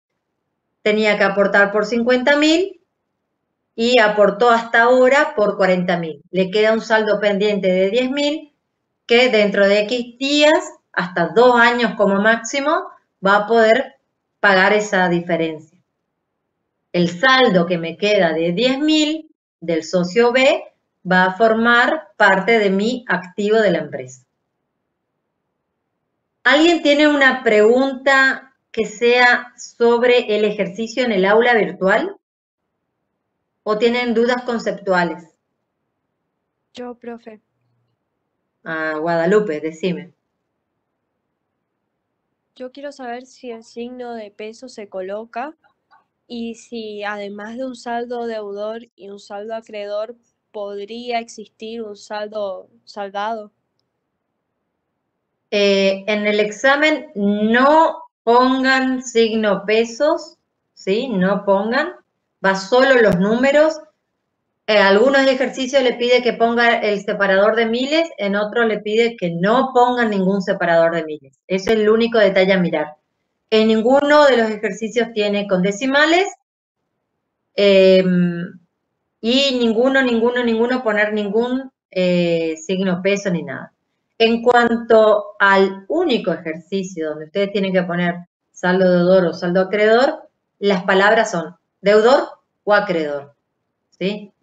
tenía que aportar por 50.000 y aportó hasta ahora por 40.000. Le queda un saldo pendiente de 10.000 que dentro de X días, hasta 2 años como máximo, va a poder pagar esa diferencia. El saldo que me queda de 10.000 del socio B va a formar parte de mi activo de la empresa. ¿Alguien tiene una pregunta que sea sobre el ejercicio en el aula virtual? ¿O tienen dudas conceptuales? Yo, profe. Guadalupe, decime. Yo quiero saber si el signo de peso se coloca y si además de un saldo deudor y un saldo acreedor podría existir un saldo saldado. En el examen no pongan signo pesos, ¿sí? No pongan, va solo los números. Algunos ejercicios le pide que ponga el separador de miles, en otros le pide que no pongan ningún separador de miles. Ese es el único detalle a mirar. En ninguno de los ejercicios tiene con decimales y ninguno poner ningún signo peso ni nada. En cuanto al único ejercicio donde ustedes tienen que poner saldo deudor o saldo acreedor, las palabras son deudor o acreedor, ¿sí?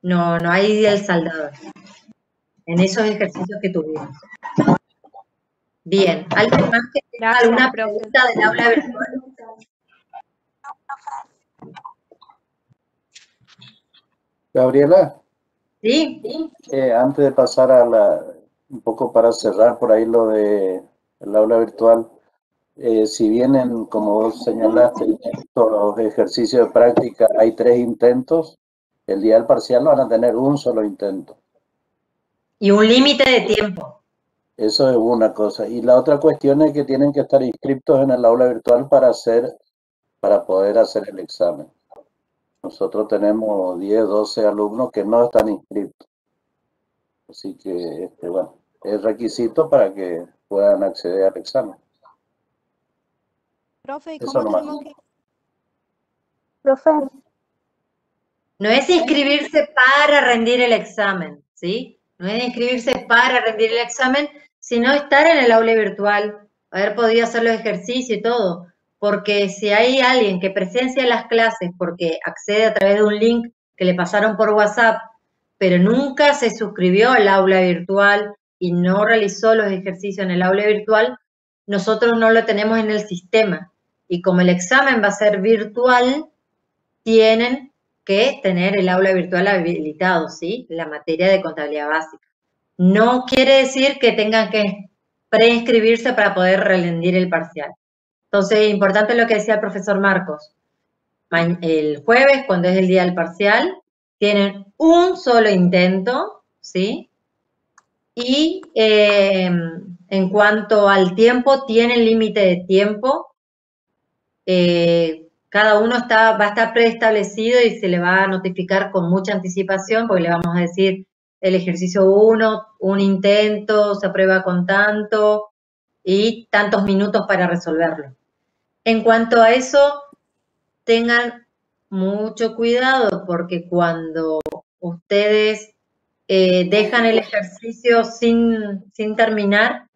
No hay el saldado en esos ejercicios que tuvimos. Bien, ¿alguien más que tenga alguna pregunta del aula virtual? Gabriela. Sí. Antes de pasar un poco para cerrar por ahí lo de el aula virtual, si vienen, como vos señalaste, todos los ejercicios de práctica, hay 3 intentos, el día del parcial van a tener un solo intento. Y un límite de tiempo. Eso es una cosa. Y la otra cuestión es que tienen que estar inscritos en el aula virtual para poder hacer el examen. Nosotros tenemos 10, 12 alumnos que no están inscritos. Así que, bueno, es requisito para que puedan acceder al examen. Profe, ¿y Eso cómo nomás. tenemos que...? Profe, No es inscribirse para rendir el examen, ¿sí? No es inscribirse para rendir el examen, sino estar en el aula virtual, haber podido hacer los ejercicios y todo. Porque si hay alguien que presencia las clases porque accede a través de un link que le pasaron por WhatsApp, pero nunca se suscribió al aula virtual y no realizó los ejercicios en el aula virtual, nosotros no lo tenemos en el sistema. Y como el examen va a ser virtual, tienen que tener el aula virtual habilitado, ¿sí? La materia de contabilidad básica. No quiere decir que tengan que preinscribirse para poder rendir el parcial. Entonces, importante lo que decía el profesor Marcos. El jueves, cuando es el día del parcial, tienen un solo intento, ¿sí? Y en cuanto al tiempo, tienen límite de tiempo cada uno va a estar preestablecido y se le va a notificar con mucha anticipación, porque le vamos a decir el ejercicio 1, un intento, se aprueba con tanto y tantos minutos para resolverlo. En cuanto a eso, tengan mucho cuidado, porque cuando ustedes dejan el ejercicio sin terminar,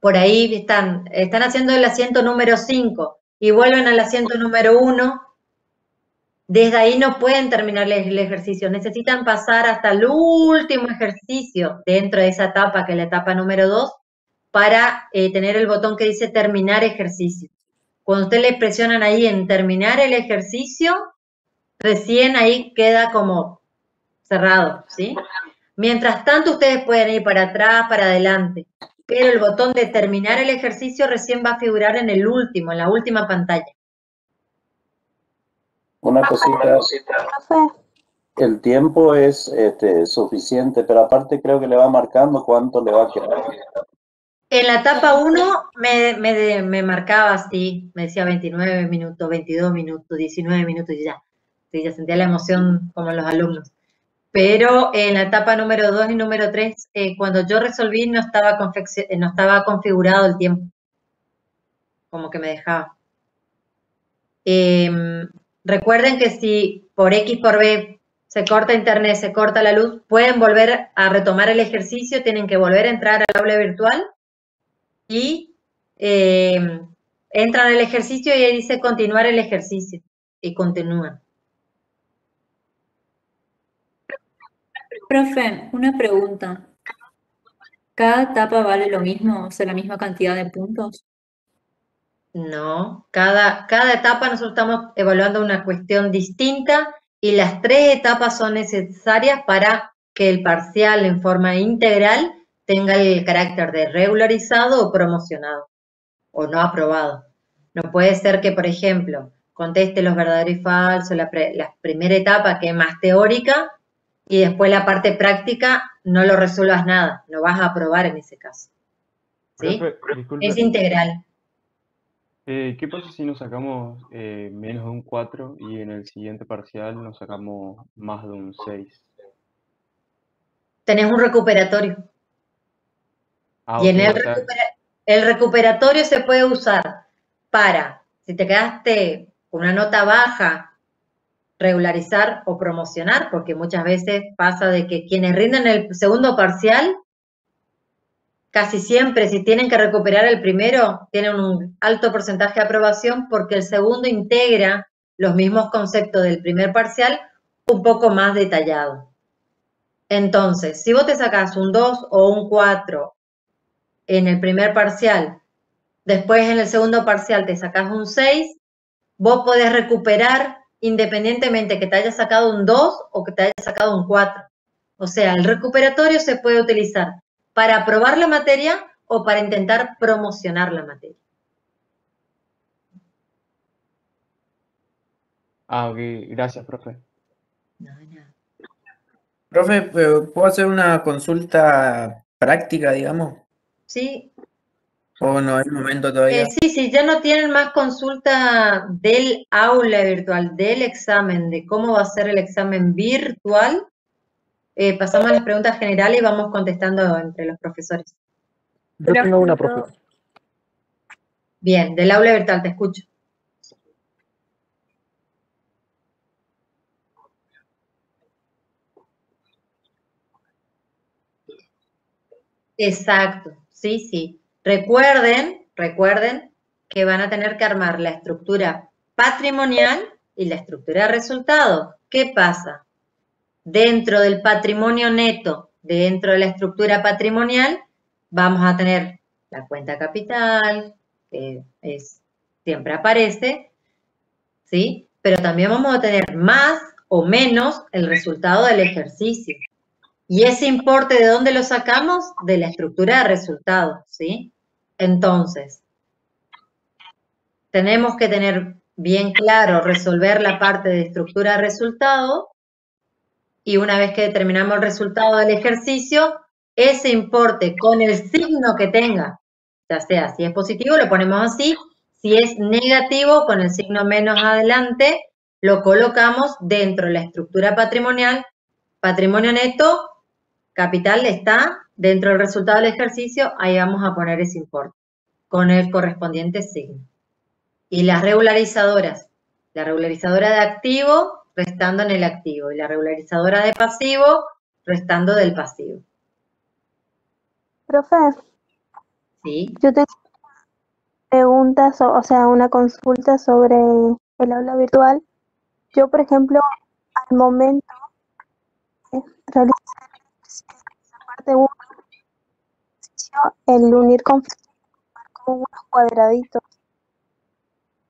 por ahí están haciendo el asiento número 5 y vuelven al asiento número 1, desde ahí no pueden terminar el ejercicio, necesitan pasar hasta el último ejercicio dentro de esa etapa, que es la etapa número 2, para tener el botón que dice terminar ejercicio. Cuando ustedes le presionan ahí en terminar el ejercicio, recién ahí queda como cerrado, ¿sí? Mientras tanto, ustedes pueden ir para atrás, para adelante, pero el botón de terminar el ejercicio recién va a figurar en el último, en la última pantalla. Una cosita, el tiempo es suficiente, pero aparte creo que le va marcando cuánto le va a quedar. En la etapa 1 me marcaba así, me decía 29 minutos, 22 minutos, 19 minutos y ya. Sí, ya sentía la emoción como los alumnos. Pero en la etapa número 2 y número 3, cuando yo resolví no estaba configurado el tiempo. Como que me dejaba. Recuerden que si por X por B se corta internet, se corta la luz, pueden volver a retomar el ejercicio, tienen que volver a entrar al aula virtual y entran al ejercicio y ahí dice continuar el ejercicio y continúan. Profe, una pregunta. ¿Cada etapa vale lo mismo? O sea, la misma cantidad de puntos. No, cada etapa nosotros estamos evaluando una cuestión distinta y las 3 etapas son necesarias para que el parcial en forma integral tenga el carácter de regularizado o promocionado o no aprobado. No puede ser que, por ejemplo, conteste los verdaderos y falsos, la primera etapa que es más teórica y después la parte práctica no lo resuelvas nada, no vas a aprobar en ese caso. ¿Sí? Profe, disculpe, Es integral. ¿qué pasa si nos sacamos menos de un 4 y en el siguiente parcial nos sacamos más de un 6? Tenés un recuperatorio. Ah, Y en ok, o sea, el recuperatorio se puede usar para, si te quedaste con una nota baja, regularizar o promocionar, porque muchas veces pasa de que quienes rinden el segundo parcial, casi siempre si tienen que recuperar el primero, tienen un alto porcentaje de aprobación porque el segundo integra los mismos conceptos del primer parcial un poco más detallado. Entonces, si vos te sacás un 2 o un 4 en el primer parcial, después en el segundo parcial te sacás un 6, vos podés recuperar independientemente que te hayas sacado un 2 o que te hayas sacado un 4. O sea, el recuperatorio se puede utilizar para aprobar la materia o para intentar promocionar la materia. ah, ok, gracias, profe. No, no. Profe, ¿puedo hacer una consulta práctica, digamos? Sí, ¿O no es el momento todavía? sí, ya no tienen más consulta del aula virtual, del examen, de cómo va a ser el examen virtual, pasamos a las preguntas generales y vamos contestando entre los profesores. Yo tengo una, profe. Bien, del aula virtual, te escucho. Exacto, sí. Recuerden que van a tener que armar la estructura patrimonial y la estructura de resultado. ¿Qué pasa? Dentro del patrimonio neto, dentro de la estructura patrimonial, vamos a tener la cuenta capital, que siempre aparece, ¿sí? Pero también vamos a tener más o menos el resultado del ejercicio. Y ese importe, ¿de dónde lo sacamos? De la estructura de resultados, ¿sí? Entonces, tenemos que tener bien claro, resolver la parte de estructura de resultado, y una vez que determinamos el resultado del ejercicio, ese importe con el signo que tenga, ya sea si es positivo, lo ponemos así, Si es negativo, con el signo menos adelante, lo colocamos dentro de la estructura patrimonial. Patrimonio neto, capital está dentro del resultado del ejercicio, ahí vamos a poner ese importe con el correspondiente signo. Y las regularizadoras, la regularizadora de activo restando en el activo y la regularizadora de pasivo restando del pasivo. Profe, ¿Sí? yo tengo preguntas, o sea, una consulta sobre el aula virtual. Yo, por ejemplo, al momento de realizar la parte 1, el unir con como unos cuadraditos.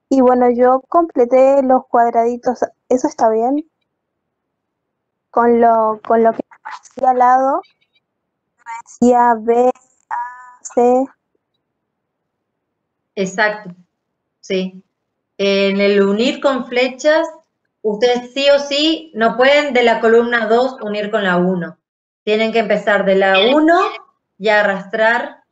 Y bueno, yo completé los cuadraditos. ¿Eso está bien? Con lo que me aparecía al lado, me decía B, A, C. Exacto, sí. En el unir con flechas, ustedes sí o sí no pueden de la columna 2 unir con la 1. Tienen que empezar de la 1 y arrastrar,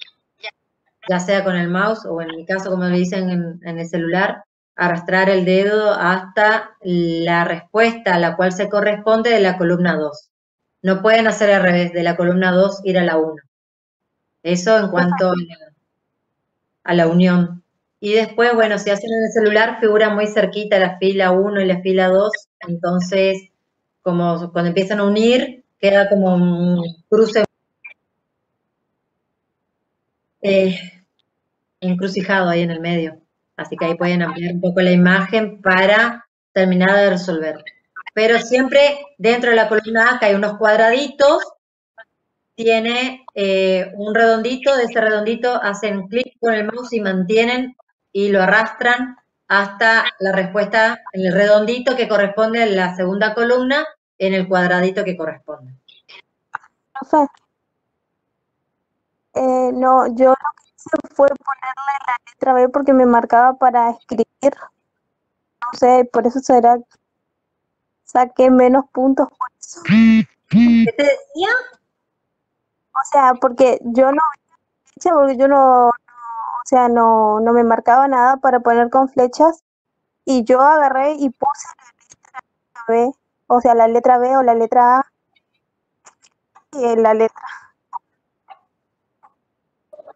ya sea con el mouse o en mi caso, como le dicen en el celular, arrastrar el dedo hasta la respuesta a la cual se corresponde de la columna 2. No pueden hacer al revés, de la columna 2 ir a la 1. Eso en cuanto a la unión. Y después, bueno, si hacen en el celular, figura muy cerquita la fila 1 y la fila 2, entonces, como cuando empiezan a unir, queda como un cruce encrucijado ahí en el medio. Así que ahí pueden ampliar un poco la imagen para terminar de resolver. Pero siempre dentro de la columna A, que hay unos cuadraditos, tiene un redondito, de ese redondito hacen clic con el mouse y mantienen y lo arrastran hasta la respuesta en el redondito que corresponde a la segunda columna en el cuadradito que corresponde. Profe, no, yo lo que hice fue ponerle la letra B porque me marcaba para escribir. No sé, por eso será que saqué menos puntos por eso. ¿Qué te decía? O sea, porque yo no porque yo no, o sea, no me marcaba nada para poner con flechas y yo agarré y puse la letra B, o sea, la letra B o la letra A y la letra.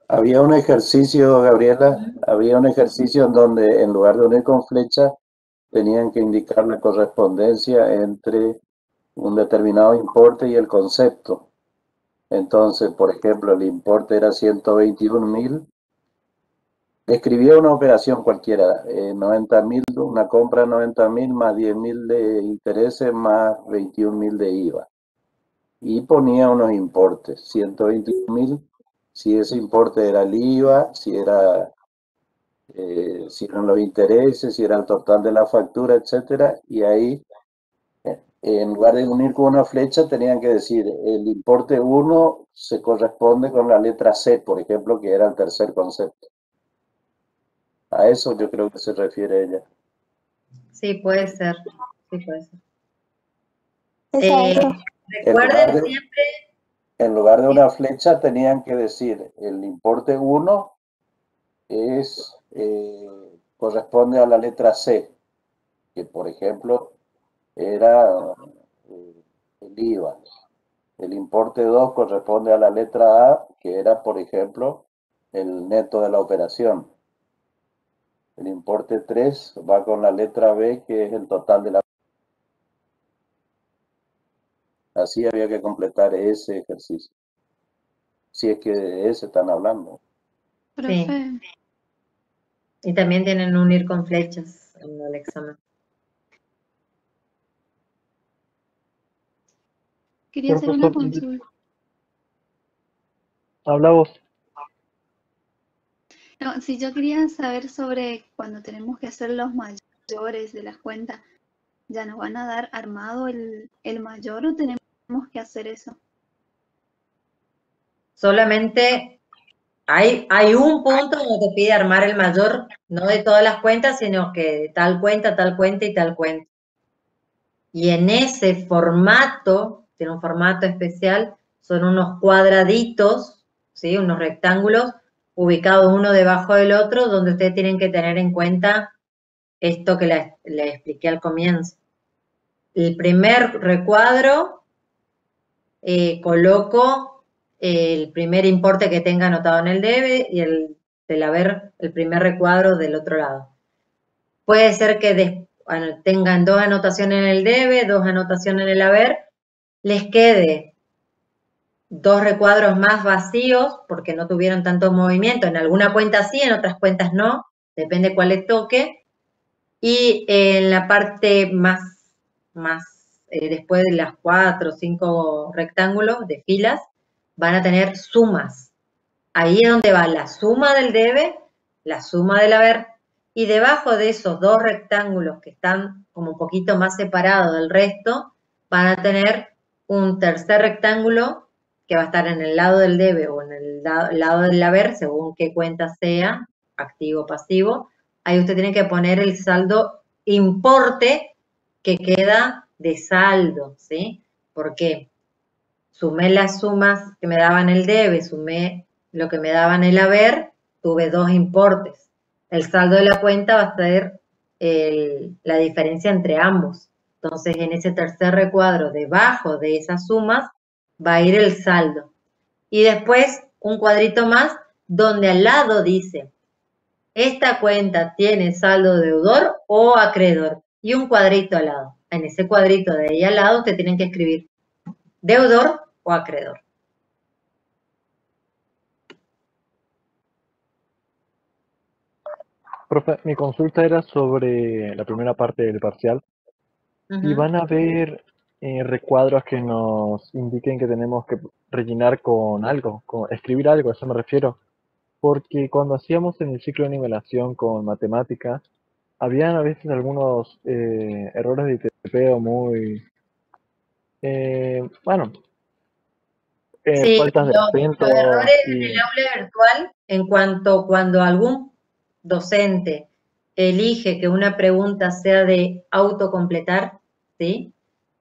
Había un ejercicio, Gabriela, había un ejercicio en donde en lugar de unir con flecha, tenían que indicar la correspondencia entre un determinado importe y el concepto. Entonces, por ejemplo, el importe era 121.000. Escribía una operación cualquiera, 90.000, una compra de 90.000 más 10.000 de intereses más 21.000 de IVA. Y ponía unos importes, 121.000, si ese importe era el IVA, si eran los intereses, si era el total de la factura, etcétera, y ahí en lugar de unir con una flecha, tenían que decir, el importe 1 se corresponde con la letra C, por ejemplo, que era el tercer concepto. A eso yo creo que se refiere ella. Sí, puede ser. Sí, puede ser. Exacto. Recuerden siempre... En lugar de una flecha, tenían que decir, el importe 1 corresponde a la letra C, que por ejemplo era el IVA. El importe 2 corresponde a la letra A, que era, por ejemplo, el neto de la operación. El importe 3 va con la letra B, que es el total de la... Así había que completar ese ejercicio. Si es que de ese están hablando. Sí. Y también tienen unir con flechas en el examen. Quería hacer una consulta. Habla vos. No, si yo quería saber sobre cuando tenemos que hacer los mayores de las cuentas, ¿ya nos van a dar armado el mayor o tenemos que hacer eso? Solamente hay un punto donde te pide armar el mayor, no de todas las cuentas, sino que de tal cuenta y tal cuenta. Y en ese formato, tiene un formato especial, son unos cuadraditos, ¿sí? Unos rectángulos ubicados uno debajo del otro, donde ustedes tienen que tener en cuenta esto que le expliqué al comienzo. El primer recuadro, coloco el primer importe que tenga anotado en el debe y el del haber, el primer recuadro del otro lado. Puede ser que tengan 2 anotaciones en el debe, 2 anotaciones en el haber, les quede 2 recuadros más vacíos porque no tuvieron tanto movimiento. En alguna cuenta sí, en otras cuentas no, depende cuál les toque. Y en la parte más después de las 4 o 5 rectángulos de filas, van a tener sumas. Ahí es donde va la suma del debe, la suma del haber, y debajo de esos 2 rectángulos que están como un poquito más separados del resto, van a tener un tercer rectángulo que va a estar en el lado del debe o en el lado del haber, según qué cuenta sea, activo o pasivo. Ahí usted tiene que poner el saldo importe que queda de saldo, ¿sí? ¿Por qué? Sumé las sumas que me daban el debe, sumé lo que me daban el haber, tuve 2 importes. El saldo de la cuenta va a ser la diferencia entre ambos. Entonces, en ese tercer recuadro, debajo de esas sumas, va a ir el saldo. Y después, un cuadrito más, donde al lado dice, esta cuenta tiene saldo deudor o acreedor. Y un cuadrito al lado. En ese cuadrito de ahí al lado, ustedes tienen que escribir deudor o acreedor. Profe, mi consulta era sobre la primera parte del parcial. Y van a haber recuadros que nos indiquen que tenemos que rellenar con algo, escribir algo, a eso me refiero. Porque cuando hacíamos en el ciclo de nivelación con matemáticas, habían a veces algunos errores de tipeo muy, bueno, Sí, faltas de acento los errores en y el aula virtual, en cuanto cuando algún docente elige que una pregunta sea de autocompletar, ¿sí?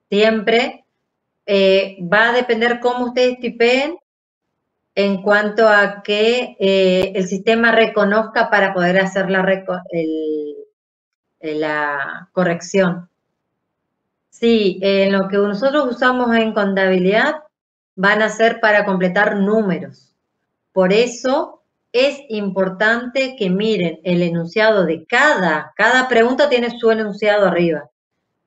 Siempre va a depender cómo ustedes tipeen en cuanto a que el sistema reconozca para poder hacer la corrección. Sí, lo que nosotros usamos en contabilidad van a ser para completar números. Por eso es importante que miren el enunciado de cada pregunta tiene su enunciado arriba.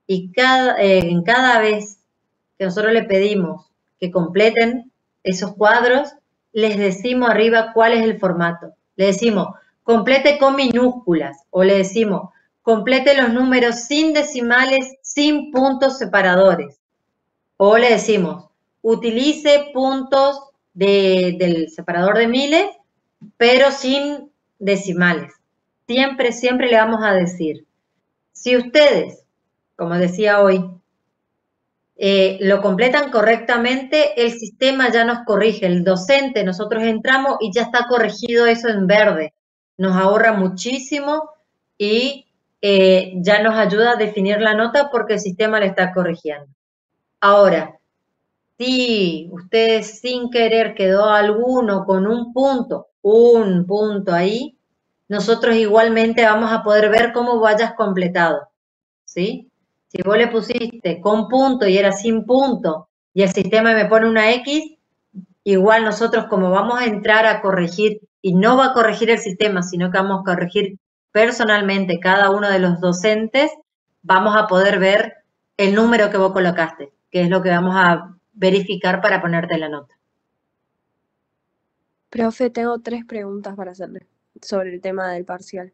Y en cada vez que nosotros le pedimos que completen esos cuadros, les decimos arriba cuál es el formato. Le decimos, complete con minúsculas, o le decimos, complete los números sin decimales, sin puntos separadores. O le decimos, utilice puntos del separador de miles, pero sin decimales. Siempre, siempre le vamos a decir, si ustedes, como decía hoy, lo completan correctamente, el sistema ya nos corrige, el docente, nosotros entramos y ya está corregido eso en verde. Nos ahorra muchísimo y ya nos ayuda a definir la nota porque el sistema le está corrigiendo. Ahora, si ustedes sin querer quedó alguno con un punto ahí, nosotros igualmente vamos a poder ver cómo vayas completado, ¿sí? Si vos le pusiste con punto y era sin punto y el sistema me pone una X, igual nosotros como vamos a entrar a corregir y no va a corregir el sistema, sino que vamos a corregir personalmente cada uno de los docentes, vamos a poder ver el número que vos colocaste, que es lo que vamos a verificar para ponerte la nota. Profe, tengo 3 preguntas para hacerle sobre el tema del parcial.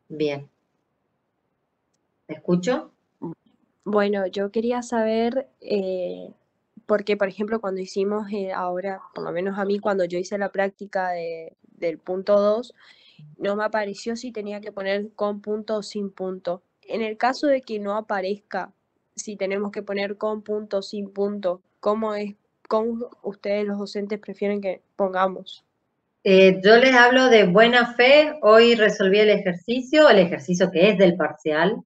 Bien. ¿Te escucho? Bueno, yo quería saber, porque por ejemplo cuando hicimos ahora, por lo menos a mí, cuando yo hice la práctica del punto 2, no me apareció si tenía que poner con punto o sin punto. En el caso de que no aparezca, si tenemos que poner con punto o sin punto, ¿cómo ustedes los docentes prefieren que pongamos? Yo les hablo de buena fe, hoy resolví el ejercicio que es del parcial,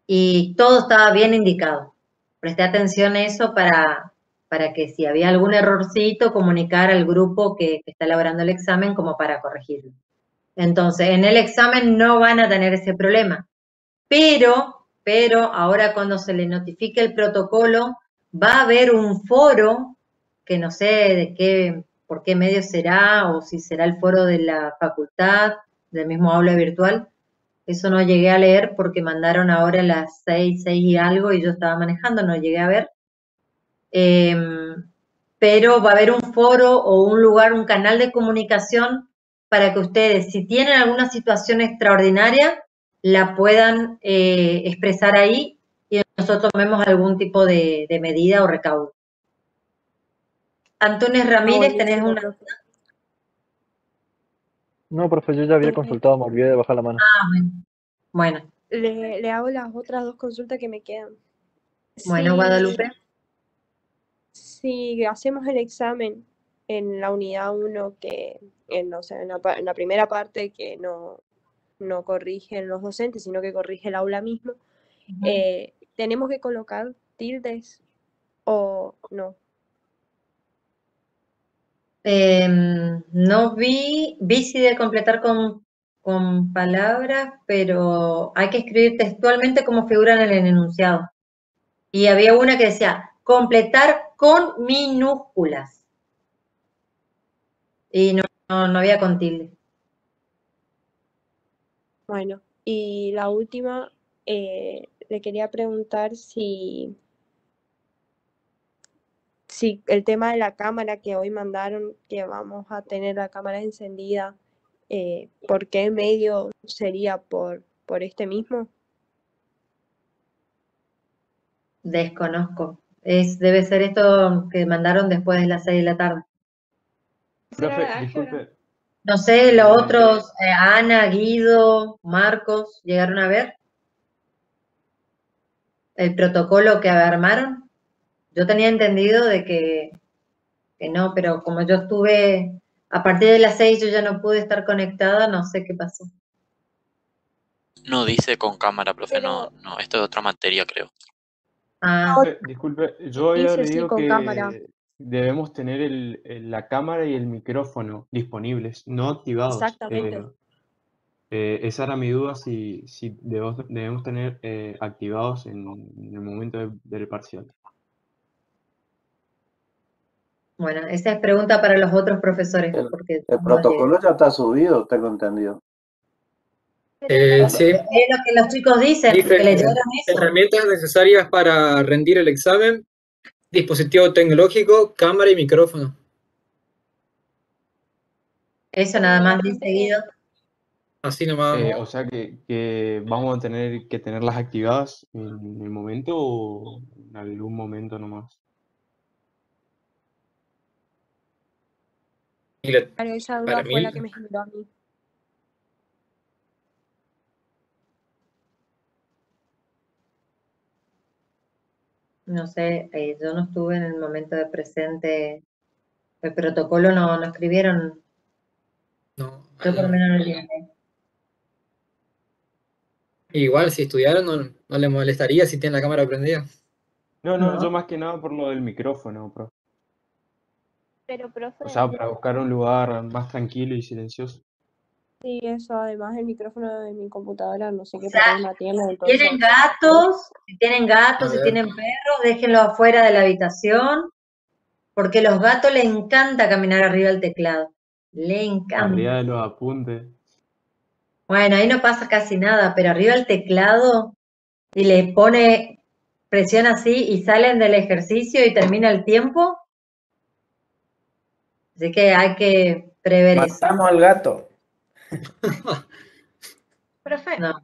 y todo estaba bien indicado. Presté atención a eso para para que si había algún errorcito, comunicar al grupo que está elaborando el examen como para corregirlo. Entonces, en el examen no van a tener ese problema, pero ahora cuando se le notifique el protocolo, va a haber un foro, que no sé de qué, por qué medio será, o si será el foro de la facultad, del mismo aula virtual. Eso no llegué a leer porque mandaron ahora a las 6 y algo, y yo estaba manejando, no llegué a ver. Pero va a haber un foro o un lugar, un canal de comunicación para que ustedes, si tienen alguna situación extraordinaria, la puedan expresar ahí y nosotros tomemos algún tipo de medida o recaudo. Antunes Ramírez, ¿tenés buenísimo, una? profe. No, profe, yo ya había consultado, me olvidé de bajar la mano. Ah, bueno. Le hago las otras 2 consultas que me quedan. Bueno, Guadalupe. Si hacemos el examen en la unidad 1, que o sea, en la primera parte que no corrigen los docentes, sino que corrige el aula mismo, ¿tenemos que colocar tildes o no? No vi sí de completar con palabras, pero hay que escribir textualmente como figuran en el enunciado. Y había una que decía, completar con minúsculas. Y no había con tilde. Bueno, y la última, le quería preguntar si el tema de la cámara que hoy mandaron, que vamos a tener la cámara encendida, ¿por qué medio sería por este mismo? Desconozco. Debe ser esto que mandaron después de las 6 de la tarde. Profe, disculpe. No sé, los otros, Ana, Guido, Marcos, ¿llegaron a ver el protocolo que armaron? Yo tenía entendido de que no, pero como yo estuve, a partir de las 6 yo ya no pude estar conectada, no sé qué pasó. No dice con cámara, profe, no, esto es otra materia, creo. Profe, disculpe, yo había Dice sí leído con cámara. que debemos tener la cámara y el micrófono disponibles, no activados. Exactamente. Esa era mi duda, si debemos tener activados en el momento del parcial. Bueno, esa es pregunta para los otros profesores. Porque El protocolo ya está subido, tengo entendido. Sí. Es lo que los chicos dicen, Dice, que leyeron eso. herramientas necesarias para rendir el examen, dispositivo tecnológico, cámara y micrófono. Eso nada más dice Guido. Así nomás. O sea que vamos a tener que tenerlas activadas en el momento o en algún momento nomás. Claro, esa duda para fue mí- la que me generó a mí. No sé, yo no estuve en el momento de presente. El protocolo no escribieron. No, Yo por lo menos no llegué. Igual, si estudiaron, no les molestaría si tienen la cámara prendida. No, yo más que nada por lo del micrófono, profe. Pero, profe, O sea, para buscar un lugar más tranquilo y silencioso. Sí, eso, además el micrófono de mi computadora, no sé qué sea, problema tiene. Entonces, Si tienen gatos, A si ver. tienen perros, déjenlos afuera de la habitación, porque a los gatos les encanta caminar arriba del teclado. Le encanta. Arriba de los apuntes. Bueno, ahí no pasa casi nada, pero arriba del teclado y le pone presión así y salen del ejercicio y termina el tiempo. Así que hay que prever eso. Matamos al gato. Profe, No.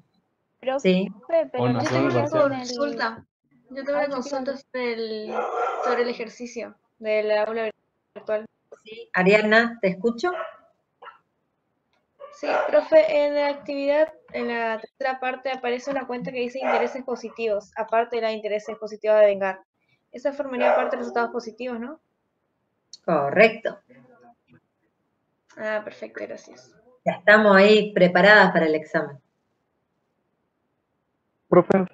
Profe, Sí. pero O no yo tengo una sería con el... consulta. Yo tengo Ay, una consulta dígale. sobre el ejercicio del aula virtual. Sí, Ariana, ¿te escucho? Sí, profe, en la actividad, en la tercera parte aparece una cuenta que dice intereses positivos, aparte de los intereses positivos de vengar. Esa formaría parte de resultados positivos, ¿no? Correcto. Ah, perfecto, gracias. Ya estamos ahí preparadas para el examen. Profe,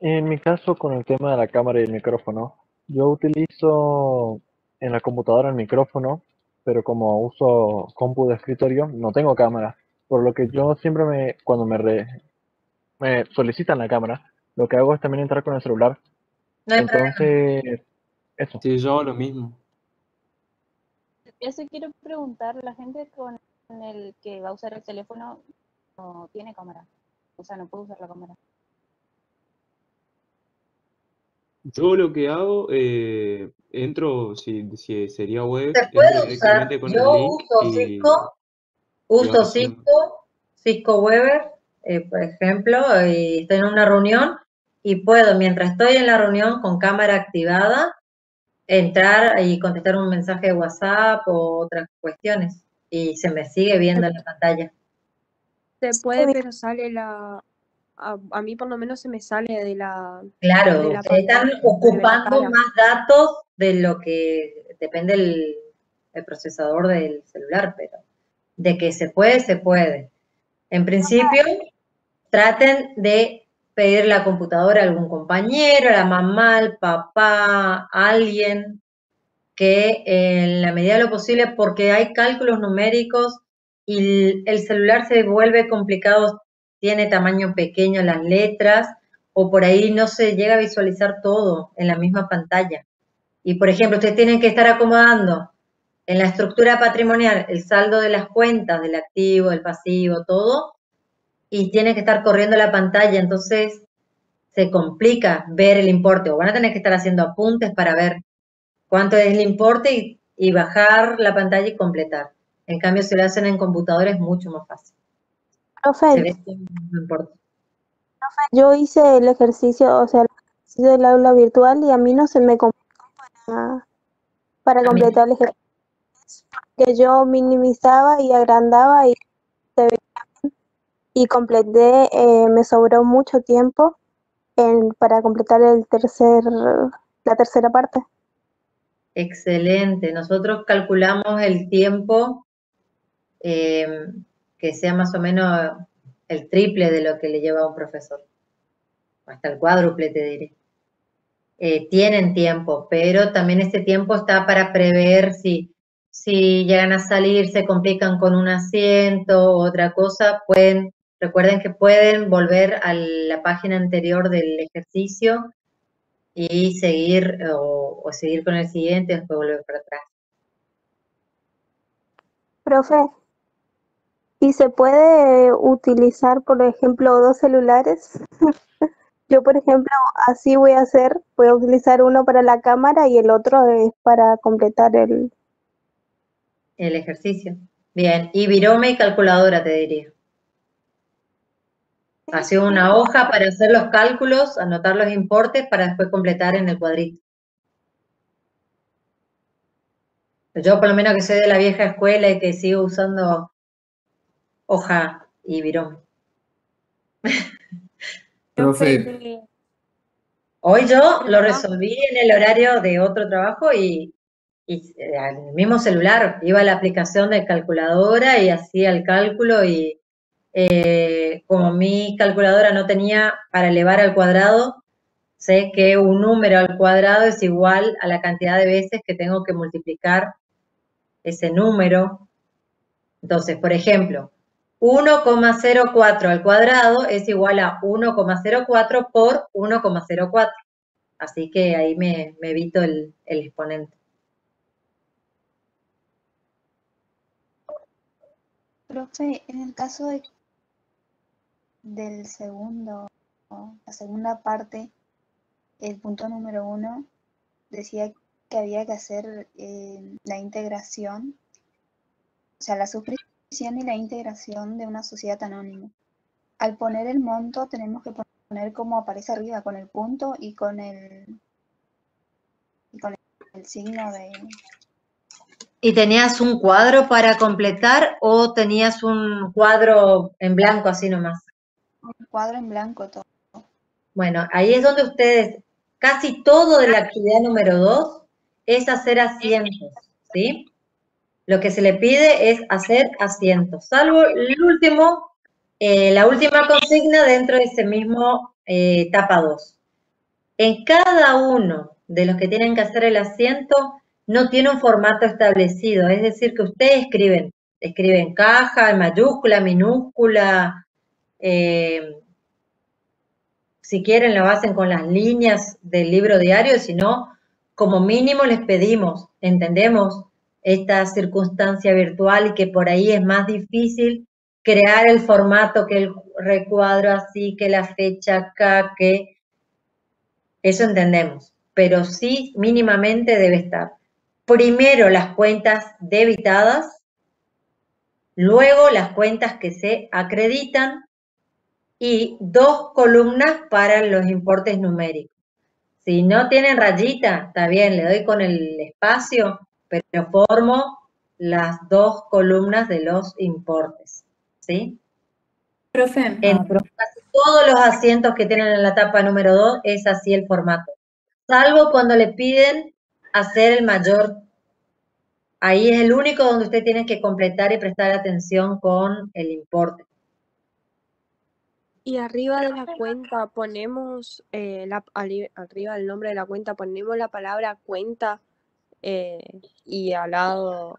en mi caso con el tema de la cámara y el micrófono, Yo utilizo en la computadora el micrófono, pero como uso compu de escritorio, no tengo cámara. Por lo que yo siempre cuando me solicitan la cámara, lo que hago es también entrar con el celular. No hay problema. Entonces, eso. Sí, yo hago lo mismo. Eso quiero preguntar, la gente con el que va a usar el teléfono no tiene cámara, o sea, no puede usar la cámara. Yo lo que hago, entro, si sería web, Se entro puede usar, directamente con el yo link uso y Cisco Weber, por ejemplo, y estoy en una reunión y puedo, mientras estoy en la reunión con cámara activada, entrar y contestar un mensaje de WhatsApp o otras cuestiones y se me sigue viendo en la pantalla. Se puede, pero sale a mí por lo menos se me sale de la Claro, de la ustedes están pantalla, de la ocupando ventana. más datos de lo que depende el procesador del celular, pero de que se puede, se puede. En principio, traten de pedir la computadora a algún compañero, a la mamá, al papá, a alguien que en la medida de lo posible, porque hay cálculos numéricos y el celular se vuelve complicado, tiene tamaño pequeño las letras, o por ahí no se llega a visualizar todo en la misma pantalla. Y por ejemplo, ustedes tienen que estar acomodando en la estructura patrimonial el saldo de las cuentas, del activo, del pasivo, todo, y tienen que estar corriendo la pantalla, entonces se complica ver el importe, o van a tener que estar haciendo apuntes para ver cuánto es el importe y bajar la pantalla y completar. En cambio, si lo hacen en computadora es mucho más fácil. Se ve todo el importe. Yo hice el ejercicio, o sea, el ejercicio del aula virtual y a mí no se me complicó para completar el ejercicio. Que yo minimizaba y agrandaba y se veía bien. Y completé, me sobró mucho tiempo para completar la tercera parte. Excelente. Nosotros calculamos el tiempo que sea más o menos el triple de lo que le lleva a un profesor. Hasta el cuádruple, te diré. Tienen tiempo, pero también este tiempo está para prever si llegan a salir, se complican con un asiento o otra cosa, recuerden que pueden volver a la página anterior del ejercicio y seguir o seguir con el siguiente y después volver para atrás. Profe, ¿y se puede utilizar, por ejemplo, dos celulares? Yo, por ejemplo, así voy a utilizar uno para la cámara y el otro es para completar el ejercicio. Bien, y virome y calculadora te diría. Así una hoja para hacer los cálculos, anotar los importes para después completar en el cuadrito. Yo por lo menos que soy de la vieja escuela y que sigo usando hoja y virome. Profe, Hoy yo lo resolví en el horario de otro trabajo y al mismo celular, iba a la aplicación de calculadora y hacía el cálculo y como mi calculadora no tenía para elevar al cuadrado, sé que un número al cuadrado es igual a la cantidad de veces que tengo que multiplicar ese número. Entonces, por ejemplo, 1,04 al cuadrado es igual a 1,04 por 1,04. Así que ahí me evito el exponente. Profe, en el caso del la segunda parte, el punto número 1, decía que había que hacer la integración, o sea, la suscripción y la integración de una sociedad anónima. Al poner el monto tenemos que poner como aparece arriba, con el punto y con el signo de... ¿Y tenías un cuadro para completar o tenías un cuadro en blanco así nomás? Un cuadro en blanco todo. Bueno, ahí es donde ustedes, casi todo de la actividad número 2 es hacer asientos, ¿sí? Lo que se le pide es hacer asientos, salvo el último, la última consigna dentro de ese mismo etapa 2. En cada uno de los que tienen que hacer el asiento no tiene un formato establecido, es decir, que ustedes escriben caja, en mayúscula, minúscula, si quieren lo hacen con las líneas del libro diario, si no, como mínimo les pedimos, entendemos esta circunstancia virtual y que por ahí es más difícil crear el formato, que el recuadro así, que la fecha acá, que eso entendemos, pero sí mínimamente debe estar. Primero las cuentas debitadas, luego las cuentas que se acreditan y 2 columnas para los importes numéricos. Si no tienen rayita, está bien, le doy con el espacio, pero formo las 2 columnas de los importes, ¿sí? Profe, En casi todos los asientos que tienen en la etapa número 2 es así el formato, salvo cuando le piden hacer el mayor. Ahí es el único donde usted tiene que completar y prestar atención con el importe. Y arriba de la cuenta ponemos, arriba del nombre de la cuenta ponemos la palabra cuenta y al lado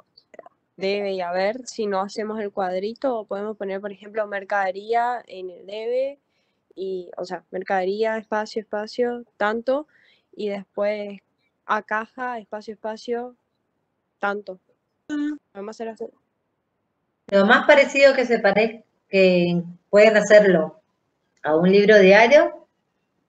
debe y haber. Si no hacemos el cuadrito, podemos poner, por ejemplo, mercadería en el debe, y, o sea, mercadería, espacio, espacio, tanto, y después a caja, espacio, espacio, tanto. Vamos a hacer así. Lo más parecido que pueden hacerlo a un libro diario,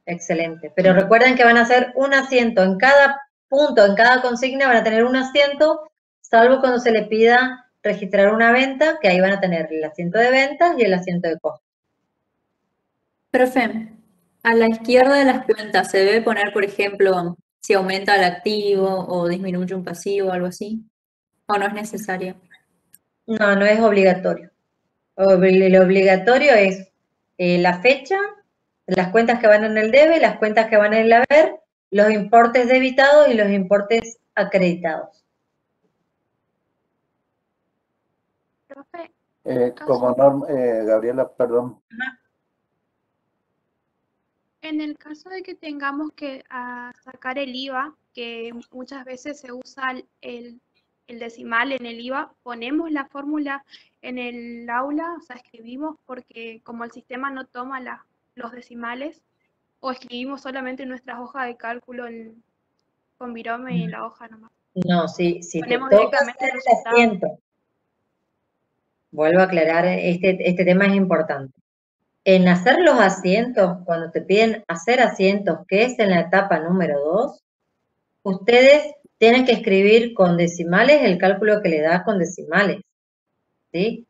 excelente. Pero recuerden que van a hacer un asiento en cada punto, en cada consigna van a tener un asiento, salvo cuando se le pida registrar una venta, que ahí van a tener el asiento de ventas y el asiento de costo. profe, a la izquierda de las cuentas se debe poner, por ejemplo, si aumenta el activo o disminuye un pasivo o algo así, o no es necesario. No, no es obligatorio. Lo obligatorio es la fecha, las cuentas que van en el debe, las cuentas que van en el haber, los importes debitados y los importes acreditados. Profe, Como norma, Gabriela, perdón. en el caso de que tengamos que sacar el IVA, que muchas veces se usa el decimal en el IVA, ponemos la fórmula en el aula, o sea, escribimos, porque como el sistema no toma los decimales, o escribimos solamente en nuestras hojas de cálculo con virome en la hoja nomás. No, si te Ponemos toca directamente hacer el el resultado. asiento, vuelvo a aclarar, este tema es importante. En hacer los asientos, cuando te piden hacer asientos, que es en la etapa número 2, ustedes tienen que escribir con decimales el cálculo que le da con decimales, ¿sí?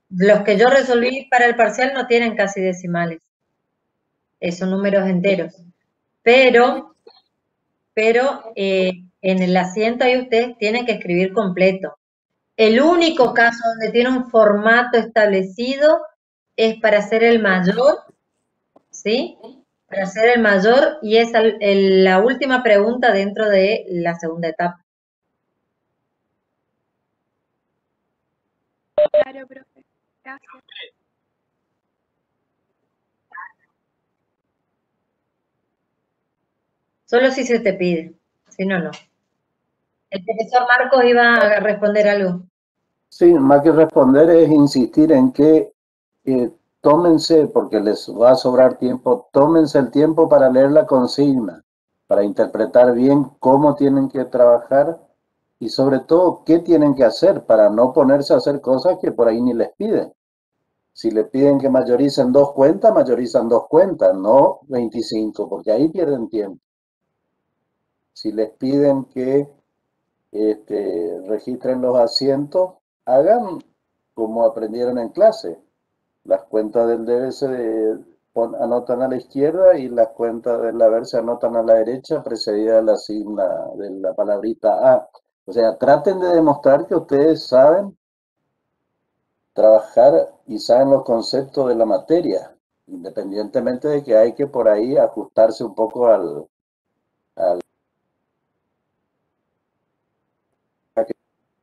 Los que yo resolví para el parcial no tienen casi decimales, son números enteros, pero en el asiento ahí ustedes tienen que escribir completo. El único caso donde tiene un formato establecido es para hacer el mayor, ¿sí? Para hacer el mayor, y es la última pregunta dentro de la segunda etapa. Claro, profe. Gracias. Solo si se te pide, si no, no. El profesor Marcos iba a responder algo. Sí, más que responder es insistir en que tómense, porque les va a sobrar tiempo, tómense el tiempo para leer la consigna, para interpretar bien cómo tienen que trabajar y sobre todo qué tienen que hacer para no ponerse a hacer cosas que por ahí ni les piden. Si les piden que mayoricen 2 cuentas, mayorizan 2 cuentas, no 25, porque ahí pierden tiempo. Si les piden que registren los asientos, hagan como aprendieron en clase. Las cuentas del debe se anotan a la izquierda y las cuentas del haber se anotan a la derecha, precedida de la signa de la palabrita A. O sea, traten de demostrar que ustedes saben trabajar y saben los conceptos de la materia, independientemente de que hay que por ahí ajustarse un poco al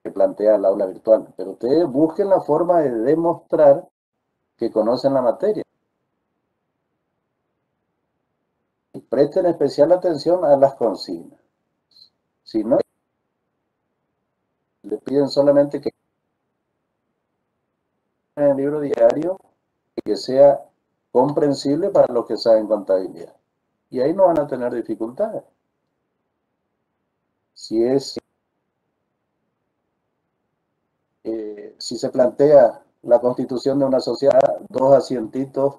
que plantea el aula virtual. Pero ustedes busquen la forma de demostrar que conocen la materia. Y presten especial atención a las consignas. Si no, le piden solamente que en el libro diario que sea comprensible para los que saben contabilidad. Y ahí no van a tener dificultades. Si se plantea la constitución de una sociedad, 2 asientitos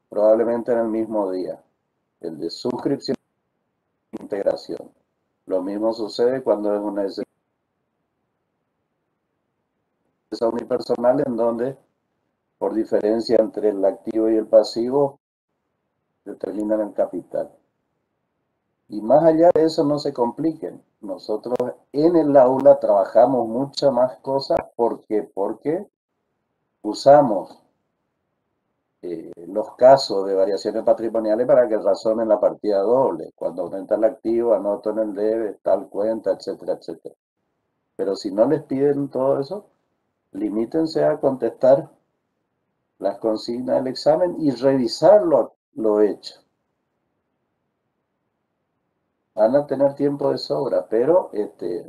probablemente en el mismo día, el de suscripción e integración. Lo mismo sucede cuando es una empresa unipersonal en donde, por diferencia entre el activo y el pasivo, determinan el capital. Y más allá de eso, no se compliquen. Nosotros en el aula trabajamos muchas más cosas porque usamos los casos de variaciones patrimoniales para que razonen la partida doble. Cuando aumenta el activo, anoto en el debe, tal cuenta, etcétera, etcétera. Pero si no les piden todo eso, limítense a contestar las consignas del examen y revisar lo hecho. Van a tener tiempo de sobra, pero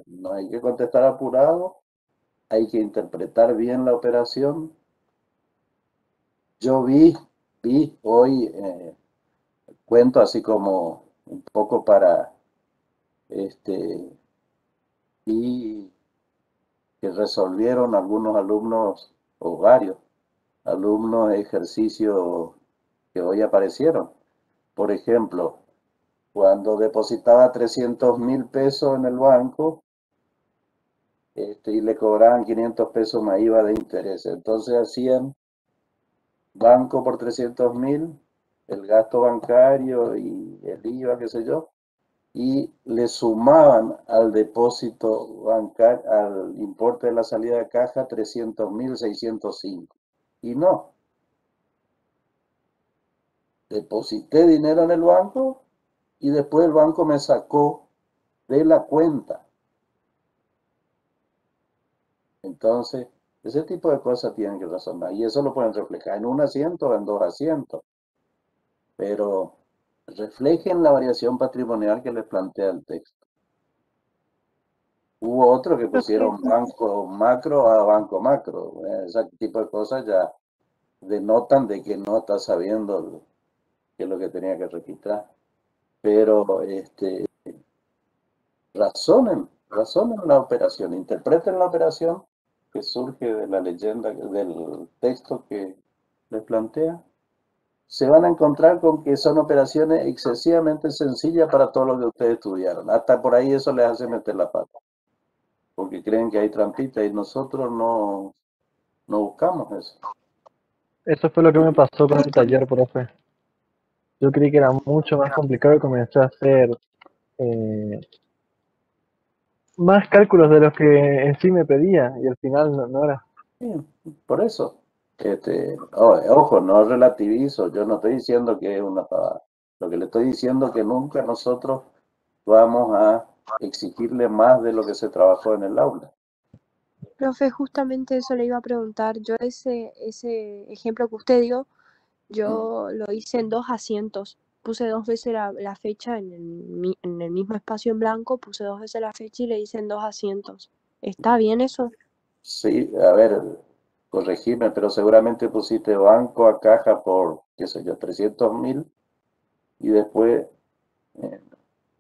no hay que contestar apurado, hay que interpretar bien la operación. Yo vi hoy, cuento así como un poco para, vi que resolvieron algunos alumnos, o varios alumnos, ejercicios que hoy aparecieron. Por ejemplo, cuando depositaba 300.000 pesos en el banco, y le cobraban 500 pesos más IVA de interés. Entonces hacían banco por 300.000, el gasto bancario y el IVA, qué sé yo, y le sumaban al depósito bancario, al importe de la salida de caja, 300.605. Y no. Deposité dinero en el banco y después el banco me sacó de la cuenta. Entonces, ese tipo de cosas tienen que razonar. Y eso lo pueden reflejar en un asiento o en 2 asientos. Pero reflejen la variación patrimonial que les plantea el texto. Hubo otros que pusieron banco macro a banco macro. Ese tipo de cosas ya denotan de que no está sabiendo qué es lo que tenía que registrar. Pero razonen la operación, interpreten la operación que surge de la leyenda, del texto que les plantea. Se van a encontrar con que son operaciones excesivamente sencillas para todo lo que ustedes estudiaron. Hasta por ahí eso les hace meter la pata. Porque creen que hay trampita y nosotros no buscamos eso. Eso fue lo que me pasó con el taller, profe. Yo creí que era mucho más complicado y comencé a hacer más cálculos de los que en sí me pedía y al final no era. Sí, por eso. Ojo, no relativizo, yo no estoy diciendo que es una pavada. Lo que le estoy diciendo es que nunca nosotros vamos a exigirle más de lo que se trabajó en el aula. Profe, justamente eso le iba a preguntar. Yo ese ejemplo que usted dio, yo lo hice en 2 asientos. Puse 2 veces la fecha en el mismo espacio en blanco, puse 2 veces la fecha y le hice en 2 asientos. ¿Está bien eso? Sí, a ver, corregime, pero seguramente pusiste banco a caja por, qué sé yo, 300.000 y después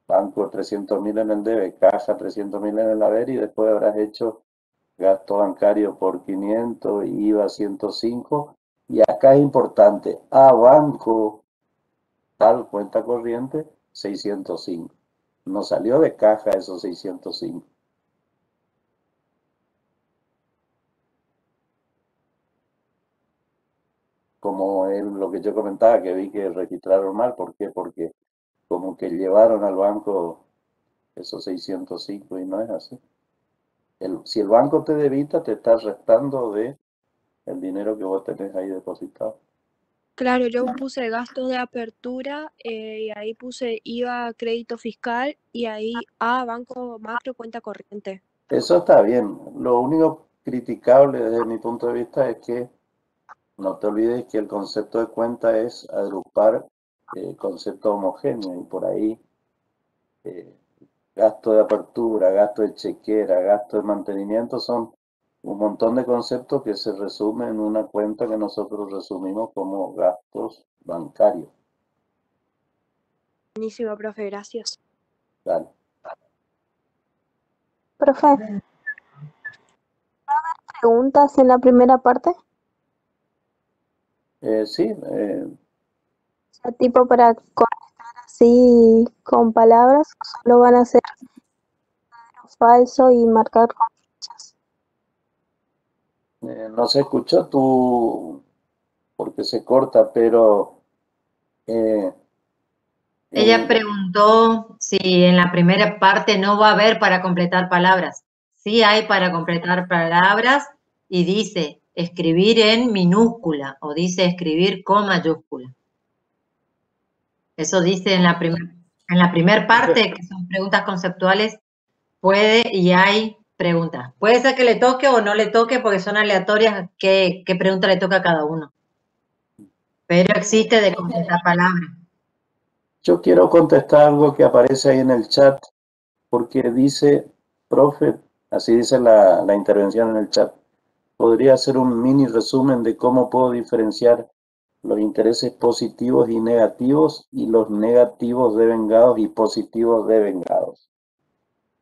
banco 300.000 en el debe, caja 300.000 en el haber y después habrás hecho gasto bancario por 500, IVA 105 y acá es importante, a banco tal cuenta corriente 605. No salió de caja esos 605. Como es lo que yo comentaba, que vi que registraron mal. ¿Por qué? Porque como que llevaron al banco esos 605 y no es así. Si el banco te debita, te está restando de el dinero que vos tenés ahí depositado. Claro, yo puse gastos de apertura y ahí puse IVA, crédito fiscal y ahí banco macro, cuenta corriente. Eso está bien. Lo único criticable desde mi punto de vista es que no te olvides que el concepto de cuenta es agrupar conceptos homogéneos y por ahí gasto de apertura, gasto de chequera, gasto de mantenimiento, son un montón de conceptos que se resumen en una cuenta que nosotros resumimos como gastos bancarios. Buenísimo, profe, gracias. Dale. Profe, ¿va a haber preguntas en la primera parte? Sí, O sea, tipo para contestar así con palabras, o solo van a ser falso y marcar con flechas. no se escuchó tú porque se corta, pero Ella preguntó si en la primera parte no va a haber para completar palabras. Sí hay para completar palabras y dice escribir en minúscula o dice escribir con mayúscula. Eso dice en la primera parte, que son preguntas conceptuales, puede y hay preguntas. Puede ser que le toque o no le toque porque son aleatorias qué pregunta le toca a cada uno. Pero existe de completar palabras. yo quiero contestar algo que aparece ahí en el chat, porque dice, profe, así dice la intervención en el chat, podría hacer un mini resumen de cómo puedo diferenciar los intereses positivos y negativos y los negativos devengados y positivos devengados.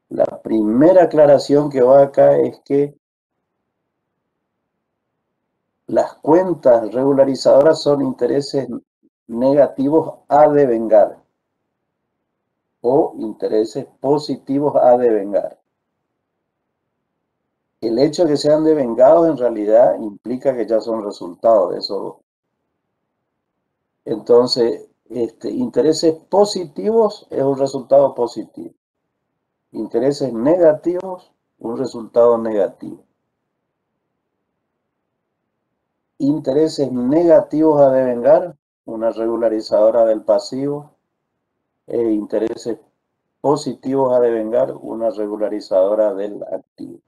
La primera aclaración que va acá es que las cuentas regularizadoras son intereses negativos a devengar o intereses positivos a devengar. El hecho de que sean devengados en realidad implica que ya son resultados de eso. Entonces, intereses positivos es un resultado positivo. Intereses negativos, un resultado negativo. Intereses negativos a devengar, una regularizadora del pasivo. Intereses positivos a devengar, una regularizadora del activo.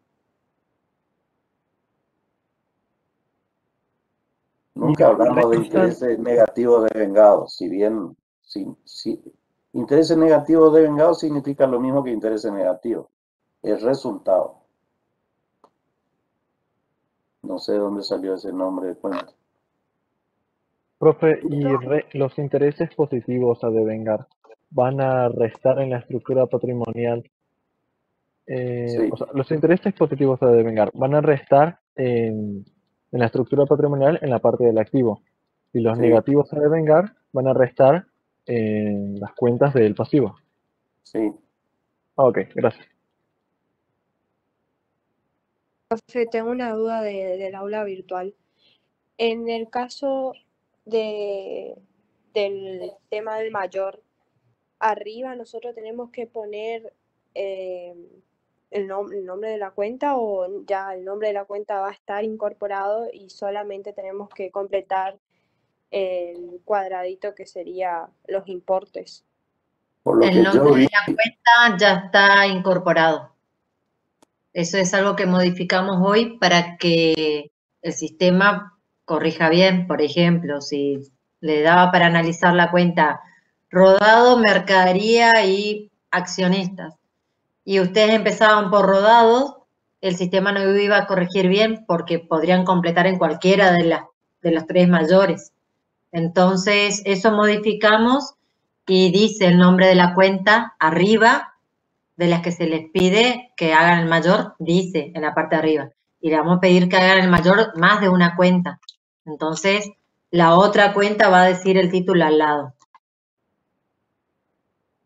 Nunca hablamos de intereses negativos devengados, si bien intereses negativos devengados significa lo mismo que intereses negativos, es resultado. No sé de dónde salió ese nombre de cuenta. Profe, ¿y los intereses positivos a devengar van a restar en la estructura patrimonial? Sí. O sea, los intereses positivos a devengar van a restar en la estructura patrimonial en la parte del activo. Y los Sí. negativos a devengar van a restar en las cuentas del pasivo. Sí. Ok, gracias. Profe, tengo una duda del aula virtual. En el caso del tema del mayor, arriba nosotros tenemos que poner el nombre de la cuenta, o ya el nombre de la cuenta va a estar incorporado y solamente tenemos que completar el cuadradito que sería los importes. Por lo El que nombre yo vi, de la cuenta ya está incorporado. Eso es algo que modificamos hoy para que el sistema corrija bien. Por ejemplo, si le daba para analizar la cuenta rodado, mercadería y accionistas, y ustedes empezaban por rodados, el sistema no iba a corregir bien porque podrían completar en cualquiera de las tres mayores. Entonces, eso modificamos y dice el nombre de la cuenta arriba, de las que se les pide que hagan el mayor, dice en la parte de arriba. Y le vamos a pedir que hagan el mayor más de una cuenta. Entonces, la otra cuenta va a decir el título al lado.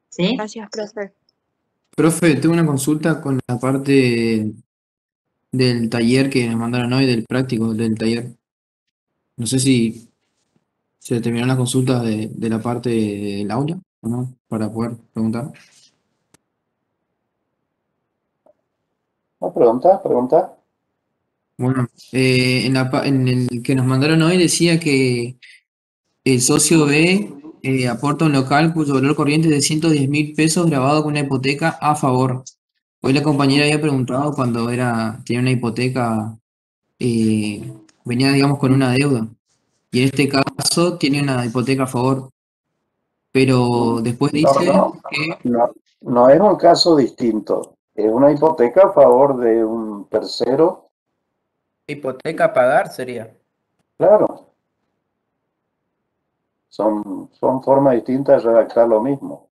¿Sí? Gracias, profe. Profe, tengo una consulta con la parte del taller que nos mandaron hoy, del práctico del taller. No sé si se terminaron las consultas de la parte del aula o no, para poder preguntar. ¿no? Pregunta. Bueno, en el que nos mandaron hoy decía que el socio B aporta un local cuyo valor corriente es de 110.000 pesos grabado con una hipoteca a favor. Hoy la compañera había preguntado cuando tenía una hipoteca, venía, digamos, con una deuda. Y en este caso tiene una hipoteca a favor. Pero después dice que No es un caso distinto. Es una hipoteca a favor de un tercero. Hipoteca a pagar sería. Claro, son formas distintas de redactar lo mismo.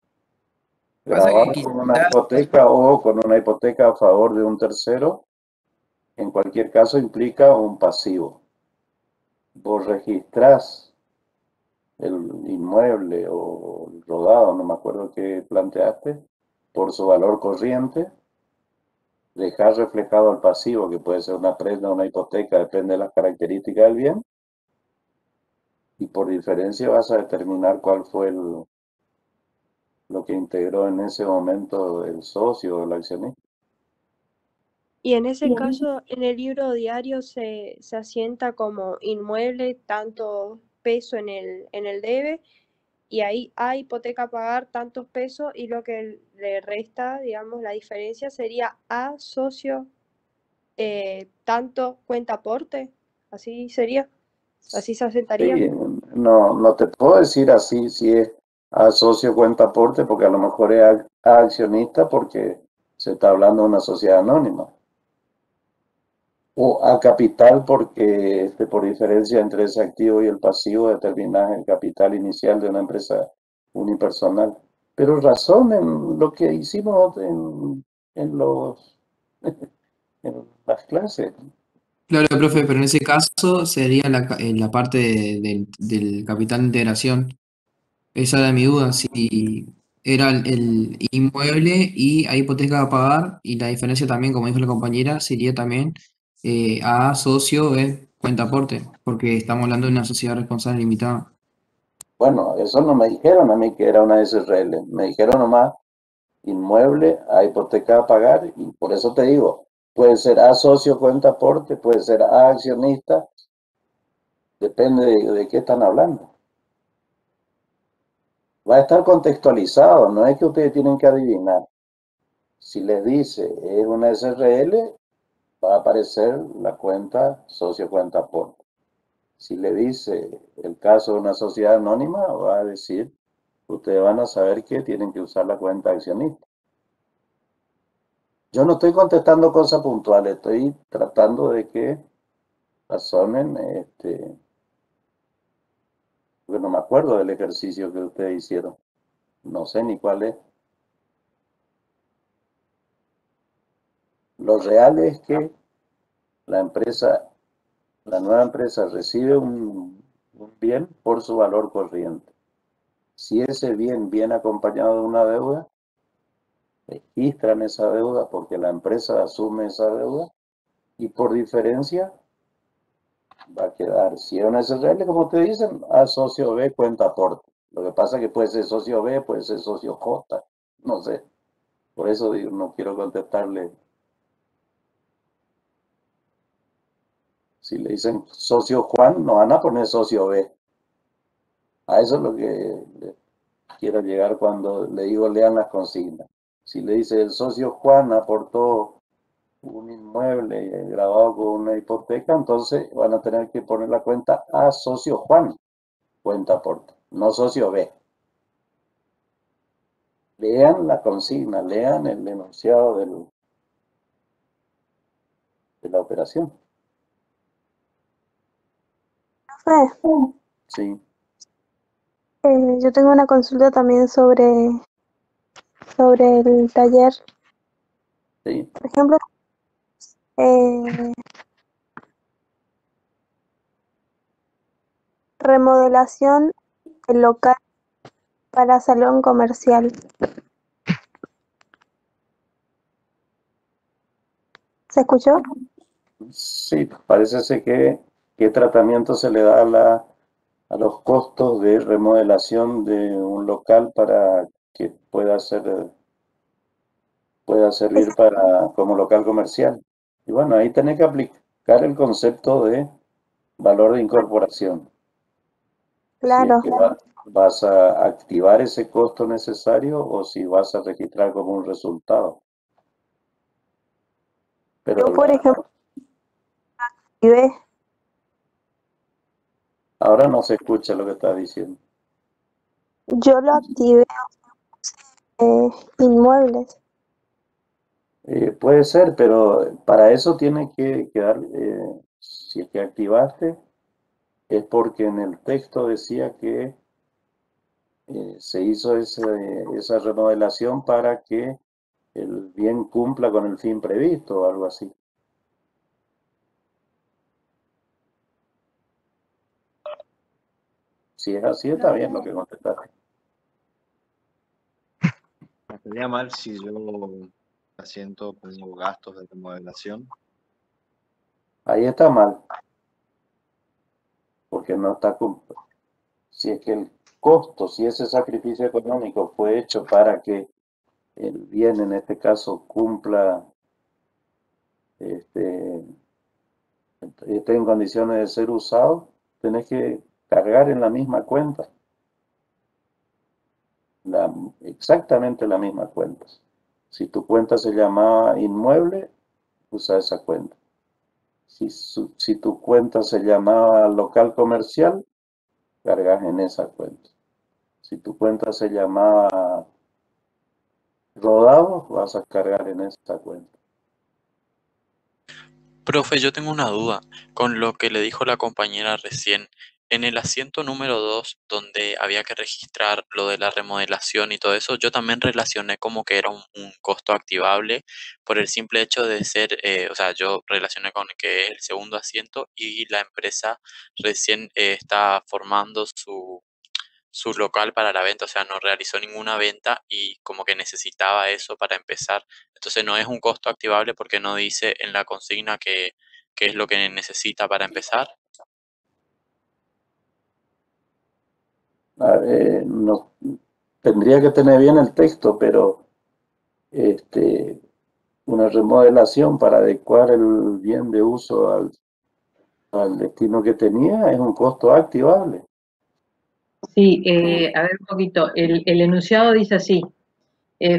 Pasa que Grabar con una hipoteca o con una hipoteca a favor de un tercero, en cualquier caso implica un pasivo. Vos registrás el inmueble o el rodado, no me acuerdo qué planteaste, por su valor corriente, dejar reflejado el pasivo, que puede ser una prenda o una hipoteca, depende de las características del bien, y por diferencia vas a determinar cuál fue lo que integró en ese momento el socio o el accionista. Y en ese caso, en el libro diario se asienta como inmueble tanto peso en el debe, y ahí hay hipoteca a pagar tantos pesos, y lo que le resta, digamos, la diferencia sería a socio tanto cuenta aporte, así sería, así se asentaría. Sí, no te puedo decir así si es a socio cuenta aporte, porque a lo mejor es a accionista porque se está hablando de una sociedad anónima. O a capital porque por diferencia entre ese activo y el pasivo determinas el capital inicial de una empresa unipersonal. Pero razón en lo que hicimos en las clases. Claro, profe, pero en ese caso sería la parte del capital de integración. Esa era mi duda, si era el inmueble y hay hipoteca a pagar, y la diferencia también, como dijo la compañera, sería también a socio es cuenta aporte, porque estamos hablando de una sociedad responsable limitada. Bueno, eso no me dijeron a mí que era una SRL. Me dijeron nomás inmueble a hipoteca a pagar, y por eso te digo, puede ser a socio cuenta aporte, puede ser a accionista, depende de qué están hablando. Va a estar contextualizado, no es que ustedes tienen que adivinar. Si les dice es una SRL, va a aparecer la cuenta socio cuenta aporte. Si le dice el caso de una sociedad anónima, va a decir, ustedes van a saber que tienen que usar la cuenta accionista. Yo no estoy contestando cosas puntuales, estoy tratando de que razonen, porque no me acuerdo del ejercicio que ustedes hicieron. No sé ni cuál es. Lo real es que la nueva empresa recibe un bien por su valor corriente. Si ese bien viene acompañado de una deuda, registran esa deuda porque la empresa asume esa deuda y por diferencia va a quedar, si es una SRL, como te dicen, a socio B cuenta aporte. Lo que pasa es que puede ser socio B, puede ser socio J, no sé. Por eso digo, no quiero contestarle. Si le dicen socio Juan, no van a poner socio B. A eso es lo que quiero llegar cuando le digo lean las consignas. Si le dice el socio Juan aportó un inmueble grabado con una hipoteca, entonces van a tener que poner la cuenta a socio Juan, cuenta aporte, no socio B. Lean la consigna, lean el enunciado de la operación. Profe, Sí. yo tengo una consulta también sobre el taller. Sí. Por ejemplo, remodelación del local para salón comercial. ¿Se escuchó? Sí, parece ser que qué tratamiento se le da a los costos de remodelación de un local para que pueda servir como local comercial. Y bueno, ahí tenés que aplicar el concepto de valor de incorporación. Claro. Si es que vas a activar ese costo necesario o si vas a registrar como un resultado. Pero Yo, por ejemplo, activé. ahora no se escucha lo que estás diciendo. Yo lo activé inmuebles. Puede ser, pero para eso tiene que quedar, si es que activaste, es porque en el texto decía que se hizo esa remodelación para que el bien cumpla con el fin previsto o algo así. Si es así, está bien lo que contestaste. ¿Estaría mal si yo asiento pongo gastos de remodelación? Ahí está mal, porque no está si es que el costo, si ese sacrificio económico fue hecho para que el bien en este caso cumpla, esté en condiciones de ser usado, tenés que cargar en la misma cuenta, exactamente la misma cuenta. Si tu cuenta se llamaba inmueble, usa esa cuenta. Si tu cuenta se llamaba local comercial, cargas en esa cuenta. Si tu cuenta se llamaba rodado, vas a cargar en esa cuenta. Profe, yo tengo una duda con lo que le dijo la compañera recién. En el asiento número 2, donde había que registrar lo de la remodelación y todo eso, yo también relacioné como que era un costo activable por el simple hecho de ser, o sea, yo relacioné con que es el segundo asiento y la empresa recién está formando su local para la venta, o sea, no realizó ninguna venta y como que necesitaba eso para empezar. Entonces no es un costo activable porque no dice en la consigna que es lo que necesita para empezar. No, tendría que tener bien el texto, pero una remodelación para adecuar el bien de uso al destino que tenía es un costo activable. Sí, a ver un poquito. El enunciado dice así.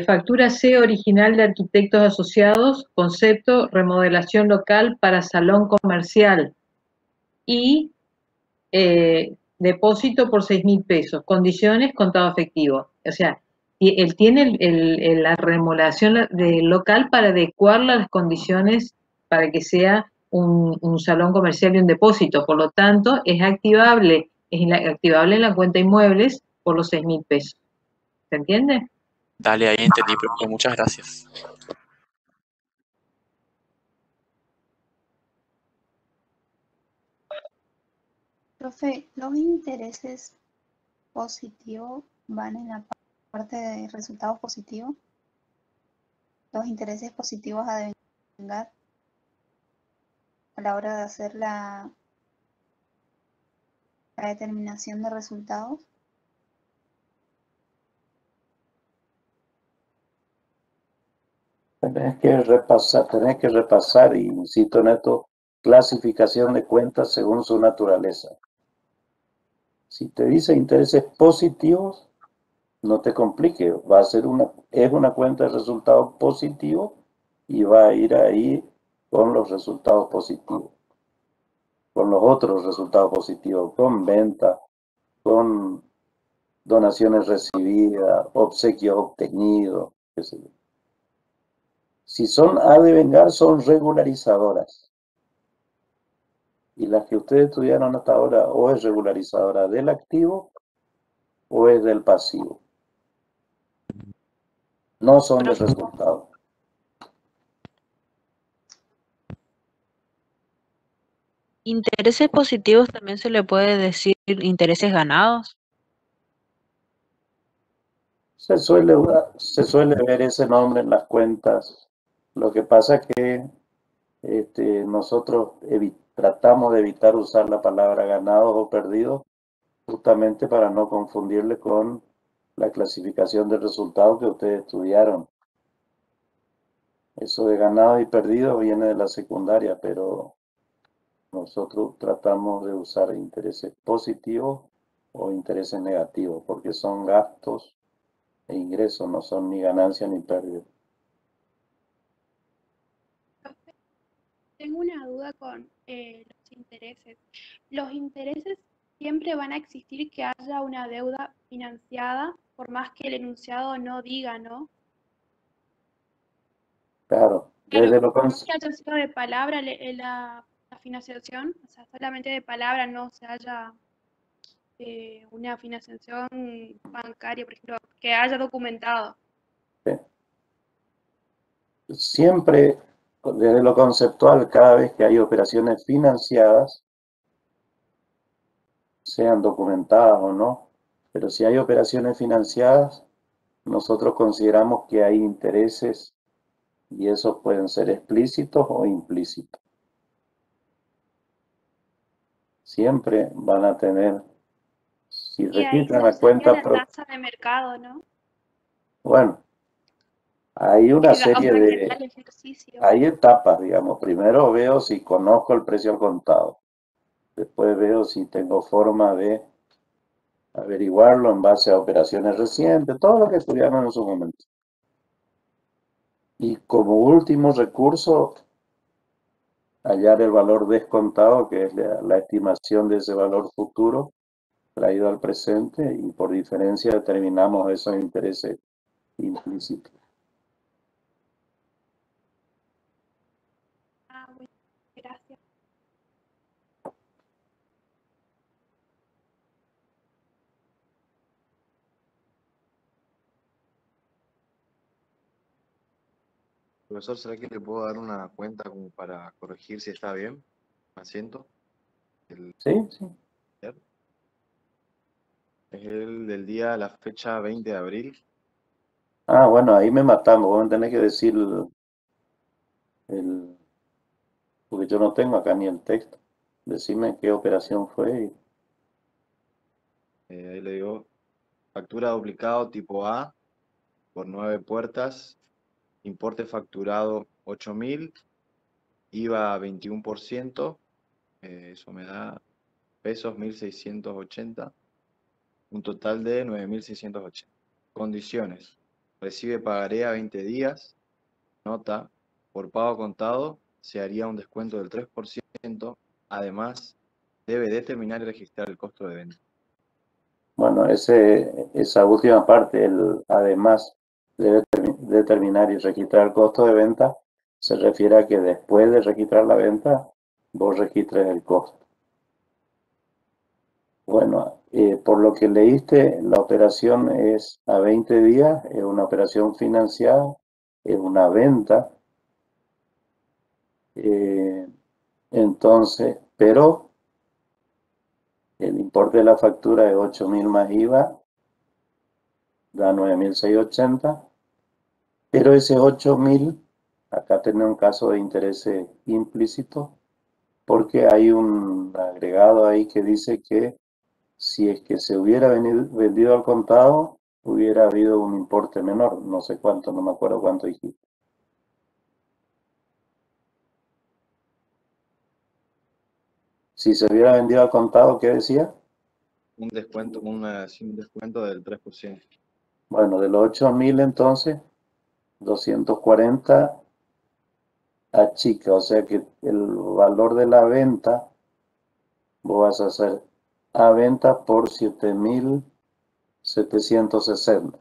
Factura C original de arquitectos asociados, concepto, remodelación local para salón comercial y depósito por 6.000 pesos, condiciones, contado efectivo. O sea, él tiene la remodelación del local para adecuarla a las condiciones para que sea un salón comercial y un depósito. Por lo tanto, es activable en la cuenta inmuebles por los 6.000 pesos. ¿Se entiende? Dale, ahí entendí, profe, muchas gracias. Profe, los intereses positivos van en la parte de resultados positivos. Los intereses positivos a devengar a la hora de hacer la determinación de resultados. Tenés que repasar, y insisto en esto, clasificación de cuentas según su naturaleza. Si te dice intereses positivos, no te complique, va a ser es una cuenta de resultados positivos y va a ir ahí con los resultados positivos, con los otros resultados positivos, con venta, con donaciones recibidas, obsequios obtenidos, qué sé yo. Si son a devengar, son regularizadoras. Y las que ustedes estudiaron hasta ahora o es regularizadora del activo o es del pasivo. No son de resultado. Intereses positivos también se le puede decir intereses ganados. Se suele ver ese nombre en las cuentas. Lo que pasa es que nosotros tratamos de evitar usar la palabra ganados o perdidos justamente para no confundirle con la clasificación de resultados que ustedes estudiaron. Eso de ganados y perdidos viene de la secundaria, pero nosotros tratamos de usar intereses positivos o intereses negativos, porque son gastos e ingresos, no son ni ganancias ni pérdidas. Tengo una duda con los intereses. ¿Los intereses siempre van a existir que haya una deuda financiada por más que el enunciado no diga, ¿no? Claro, Claro, desde lo por más cons- que haya sido de palabra la financiación, o sea, solamente de palabra no se haya una financiación bancaria, por ejemplo, que haya documentado. siempre, desde lo conceptual, cada vez que hay operaciones financiadas, sean documentadas o no, pero si hay operaciones financiadas, nosotros consideramos que hay intereses y esos pueden ser explícitos o implícitos. Siempre van a tener, si Y ahí registran se la usaría cuenta, la tasa de mercado, ¿no? bueno, hay una O serie sea, que da el de, ejercicio. hay etapas, digamos. Primero veo si conozco el precio al contado. Después veo si tengo forma de averiguarlo en base a operaciones recientes, todo lo que estudiamos en su momento. Y como último recurso, hallar el valor descontado, que es la estimación de ese valor futuro traído al presente, y por diferencia determinamos esos intereses implícitos. Ah, bueno, gracias. Profesor, ¿será que le puedo dar una cuenta como para corregir si está bien? Asiento. Sí, sí. Es el del día, la fecha 20 de abril. Ah, bueno, ahí me matamos. Vamos a tener que decir porque yo no tengo acá ni el texto. Decime qué operación fue. Ahí le digo, factura duplicado tipo A por 9 puertas, importe facturado 8.000, IVA 21%, eso me da pesos 1.680, un total de 9.680. Condiciones, recibe pagaré a 20 días, nota, por pago contado se haría un descuento del 3%, además debe determinar y registrar el costo de venta. Bueno, esa última parte, además de determinar y registrar el costo de venta, se refiere a que después de registrar la venta, vos registres el costo. Bueno, por lo que leíste, la operación es a 20 días, es una operación financiada, es una venta. Entonces, pero el importe de la factura es 8.000 más IVA, da 9.680, pero ese 8.000, acá tenemos un caso de interés implícito, porque hay un agregado ahí que dice que si es que se hubiera vendido al contado, hubiera habido un importe menor, no sé cuánto, no me acuerdo cuánto dijiste. Si se hubiera vendido al contado, ¿qué decía? Un descuento, sí, un descuento del 3%. Bueno, de los 8.000 entonces, 240 achica, o sea que el valor de la venta, vos vas a hacer a venta por 7.760.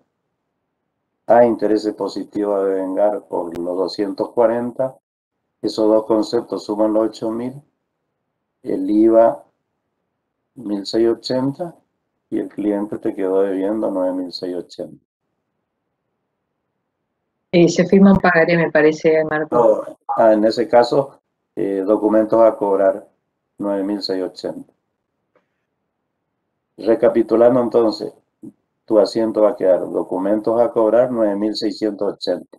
A intereses positivos a devengar por los 240. Esos dos conceptos suman los 8.000. El IVA 1.680 y el cliente te quedó debiendo 9.680. Se firma un pagaré, me parece, Marco. En ese caso, documentos a cobrar 9.680. Recapitulando entonces, tu asiento va a quedar documentos a cobrar 9.680.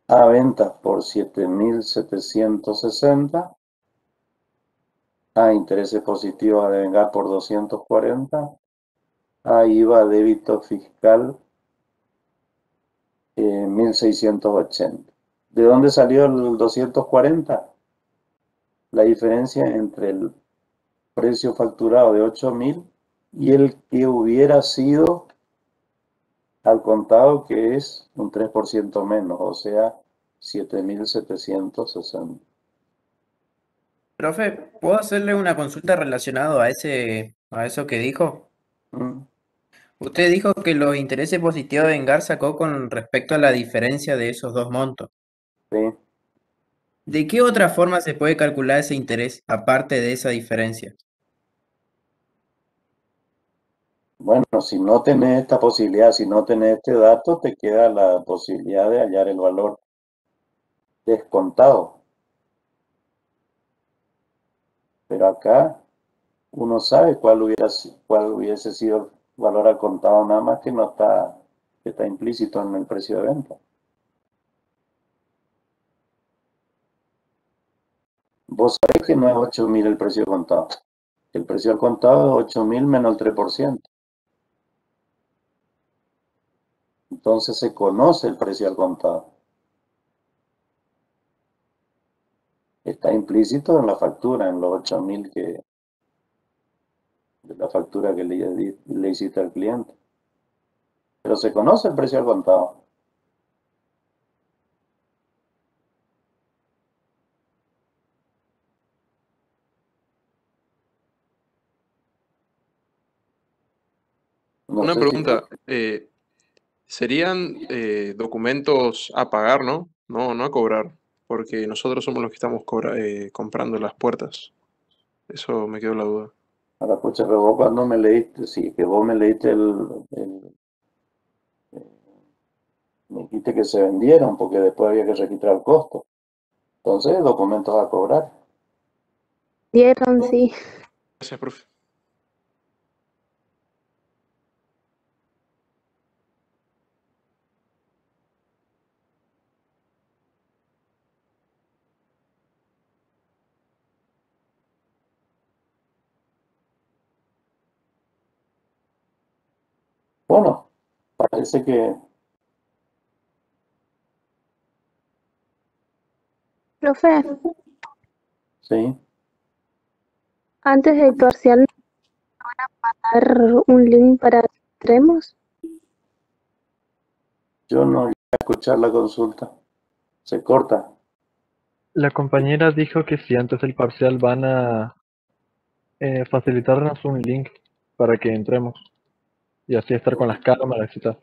A ventas por 7.760. A intereses positivos a devengar por 240. A IVA débito fiscal 1.680. ¿De dónde salió el 240? La diferencia entre el precio facturado de 8.000 y el que hubiera sido al contado, que es un 3% menos, o sea, 7.760. Profe, ¿puedo hacerle una consulta relacionada a eso que dijo? Usted dijo que los intereses positivos de Vengar sacó con respecto a la diferencia de esos dos montos. Sí. ¿De qué otra forma se puede calcular ese interés aparte de esa diferencia? Bueno, si no tenés esta posibilidad, si no tenés este dato, te queda la posibilidad de hallar el valor descontado. Pero acá uno sabe cuál hubiese sido el valor al contado, nada más que no está, que está implícito en el precio de venta. Vos sabés que no es 8.000 el precio contado. El precio al contado es 8.000 menos el 3%. Entonces se conoce el precio al contado. Está implícito en la factura, en los 8.000 de la factura que le hiciste al cliente. Pero se conoce el precio al contado. No Una sé si... pregunta, serían documentos a pagar, ¿no? No a cobrar, porque nosotros somos los que estamos comprando las puertas. Eso me quedó la duda. Ahora, pucha, pero vos cuando me leíste, sí, que vos me leíste me dijiste que se vendieron porque después había que registrar el costo. Entonces, documentos a cobrar. Dieron, sí. Gracias, profe. Bueno, parece que Profe, sí. antes del parcial, ¿me van a mandar un link para que entremos? Yo no llegué a escuchar la consulta. Se corta. La compañera dijo que si antes del parcial van a facilitarnos un link para que entremos y así estar con las cámaras y tal.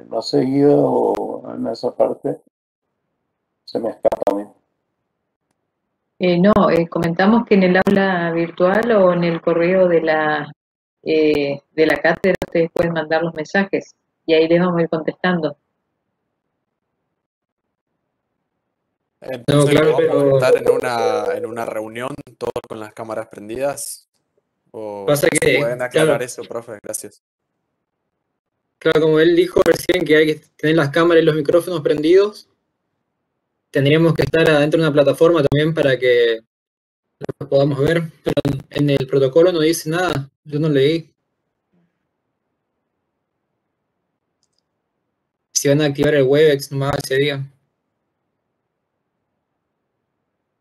No he seguido en esa parte. Se me escapa a mí. No, comentamos que en el aula virtual o en el correo de la cátedra ustedes pueden mandar los mensajes y ahí les vamos a ir contestando. No, Entonces, claro, ¿podemos pero estar en una reunión todos con las cámaras prendidas? ¿O pasa si que, pueden aclarar claro, eso, profe? Gracias. claro, como él dijo recién que hay que tener las cámaras y los micrófonos prendidos, tendríamos que estar adentro de una plataforma también para que lo podamos ver, pero en el protocolo no dice nada, yo no leí. Si van a activar el Webex nomás ese día.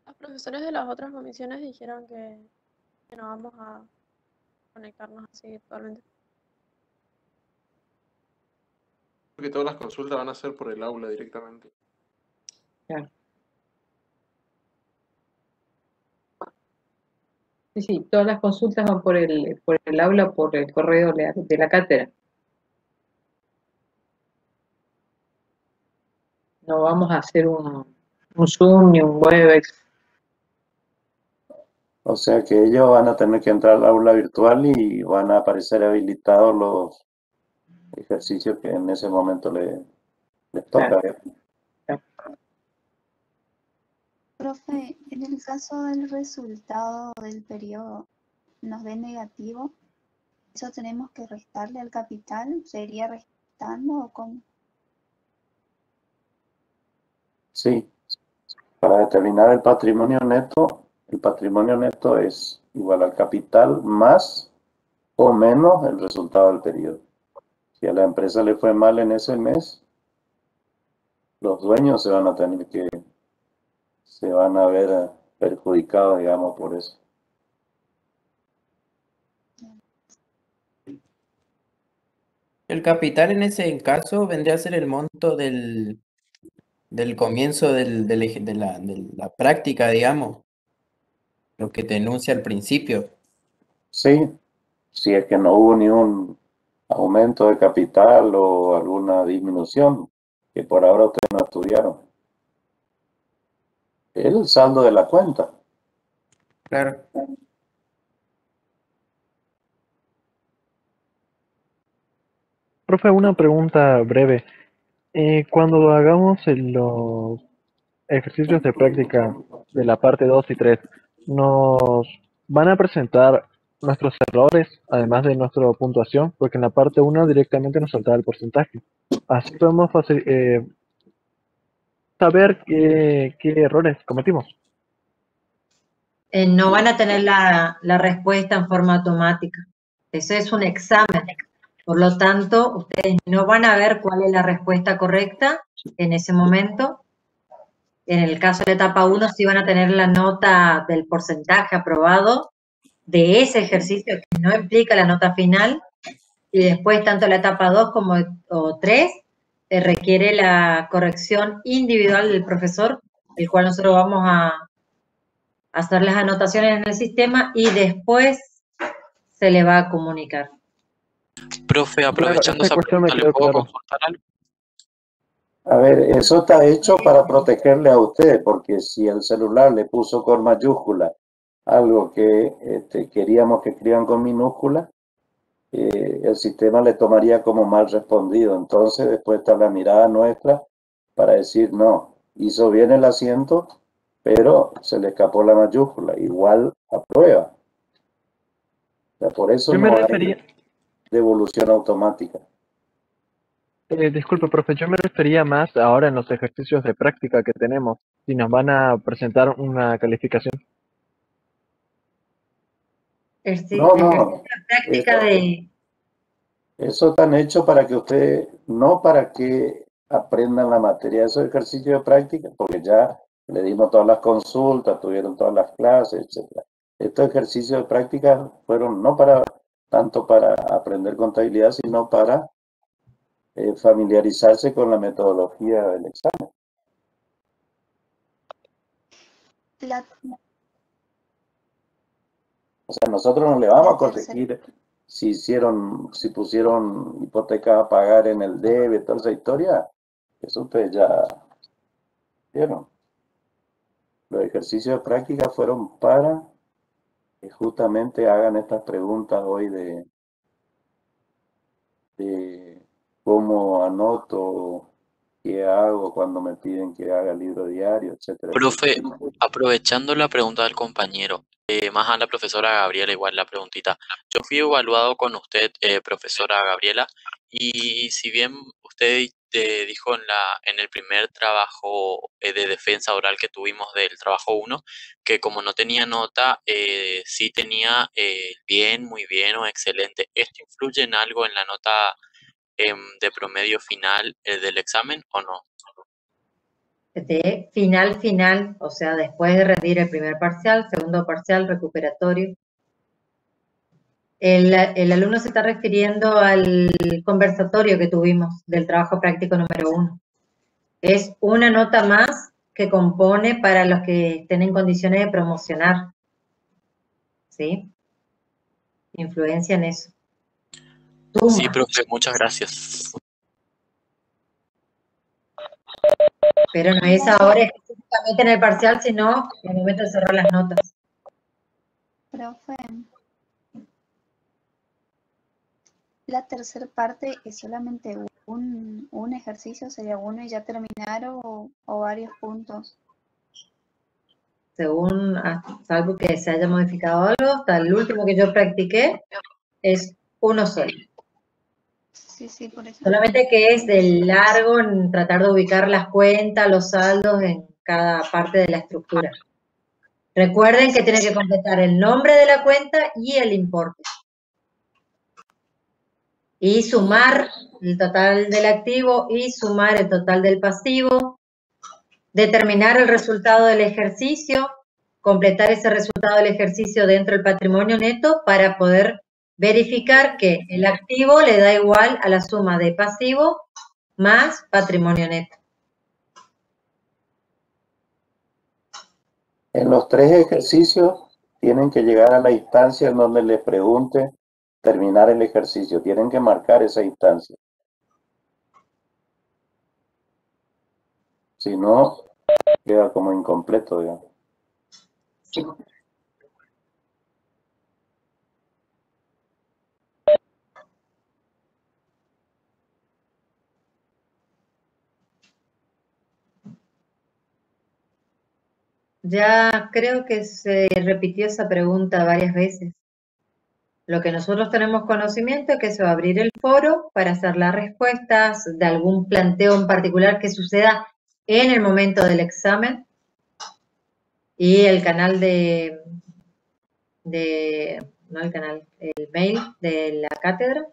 Los profesores de las otras comisiones dijeron que no vamos a conectarnos así virtualmente. Porque todas las consultas van a ser por el aula directamente. Claro. Sí, sí, todas las consultas van por el aula, por el correo de la cátedra. No vamos a hacer un Zoom ni un Webex. O sea que ellos van a tener que entrar al aula virtual y van a aparecer habilitados los ejercicios que en ese momento les toca. Profe, en el caso del resultado del periodo nos dé negativo, ¿eso tenemos que restarle al capital? ¿Sería restando o cómo? Sí, para determinar el patrimonio neto es igual al capital más o menos el resultado del periodo. Si a la empresa le fue mal en ese mes, los dueños se van a ver perjudicados, digamos, por eso. El capital en ese caso vendría a ser el monto del comienzo de la práctica, digamos. lo que te enuncia al principio. Sí, si es que no hubo ni un aumento de capital o alguna disminución, que por ahora ustedes no estudiaron. El saldo de la cuenta. Claro. Profe, una pregunta breve. Cuando hagamos los ejercicios de práctica de la parte 2 y 3, ¿nos van a presentar nuestros errores, además de nuestra puntuación? Porque en la parte 1 directamente nos saltaba el porcentaje. Así podemos saber qué errores cometimos. No van a tener la respuesta en forma automática. Eso es un examen. Por lo tanto, ustedes no van a ver cuál es la respuesta correcta en ese momento. En el caso de la etapa 1, sí van a tener la nota del porcentaje aprobado de ese ejercicio, que no implica la nota final. Y después, tanto la etapa 2 como 3, requiere la corrección individual del profesor, el cual nosotros vamos a hacer las anotaciones en el sistema y después se le va a comunicar. Profe, aprovechando esa pregunta, ¿le puedo consultar algo? A ver, eso está hecho para protegerle a usted, porque si el celular le puso con mayúscula algo que queríamos que escriban con minúscula, el sistema le tomaría como mal respondido. Entonces, después está la mirada nuestra para decir, no, hizo bien el asiento, pero se le escapó la mayúscula. Igual aprueba. O sea, por eso no hay devolución automática. Disculpe, profe, yo me refería más ahora en los ejercicios de práctica que tenemos, si nos van a presentar una calificación. No. Práctica de... Eso están hechos para que ustedes, no para que aprendan la materia de esos ejercicios de práctica, porque ya le dimos todas las consultas, tuvieron todas las clases, etc. Estos ejercicios de práctica fueron no para tanto para aprender contabilidad, sino para familiarizarse con la metodología del examen. O sea, nosotros no le vamos a corregir si pusieron hipoteca a pagar en el debe, toda esa historia. Eso ustedes ya vieron. Los ejercicios de práctica fueron para que justamente hagan estas preguntas hoy de cómo anoto, qué hago cuando me piden que haga libro diario, etcétera. Profe, aprovechando la pregunta del compañero, más a la profesora Gabriela, igual la preguntita. Yo fui evaluado con usted, profesora Gabriela, y si bien usted dijo en el primer trabajo de defensa oral que tuvimos del trabajo 1, que como no tenía nota, sí tenía bien, muy bien o excelente. ¿Esto influye en algo en la nota de promedio final del examen o no? De final, o sea, después de rendir el primer parcial, segundo parcial, recuperatorio. El alumno se está refiriendo al conversatorio que tuvimos del trabajo práctico número 1. Es una nota más que compone para los que estén en condiciones de promocionar. ¿Sí? Influencia en eso. Sí, profe, muchas gracias. Pero no es ahora específicamente en el parcial, sino en el momento de cerrar las notas. Profe, la tercera parte es solamente un ejercicio, sería uno y ya terminar o varios puntos. Según, salvo que se haya modificado algo, hasta el último que yo practiqué es uno solo. Sí, por eso. Solamente que es de largo en tratar de ubicar las cuentas, los saldos en cada parte de la estructura. Recuerden que tienen que completar el nombre de la cuenta y el importe. Y sumar el total del activo y sumar el total del pasivo. Determinar el resultado del ejercicio, completar ese resultado del ejercicio dentro del patrimonio neto para poder verificar que el activo le da igual a la suma de pasivo más patrimonio neto. En los 3 ejercicios tienen que llegar a la instancia en donde les pregunte terminar el ejercicio. Tienen que marcar esa instancia. Si no, queda como incompleto, digamos. Ya creo que se repitió esa pregunta varias veces. Lo que nosotros tenemos conocimiento es que se va a abrir el foro para hacer las respuestas de algún planteo en particular que suceda en el momento del examen, y el canal no el canal, el mail de la cátedra.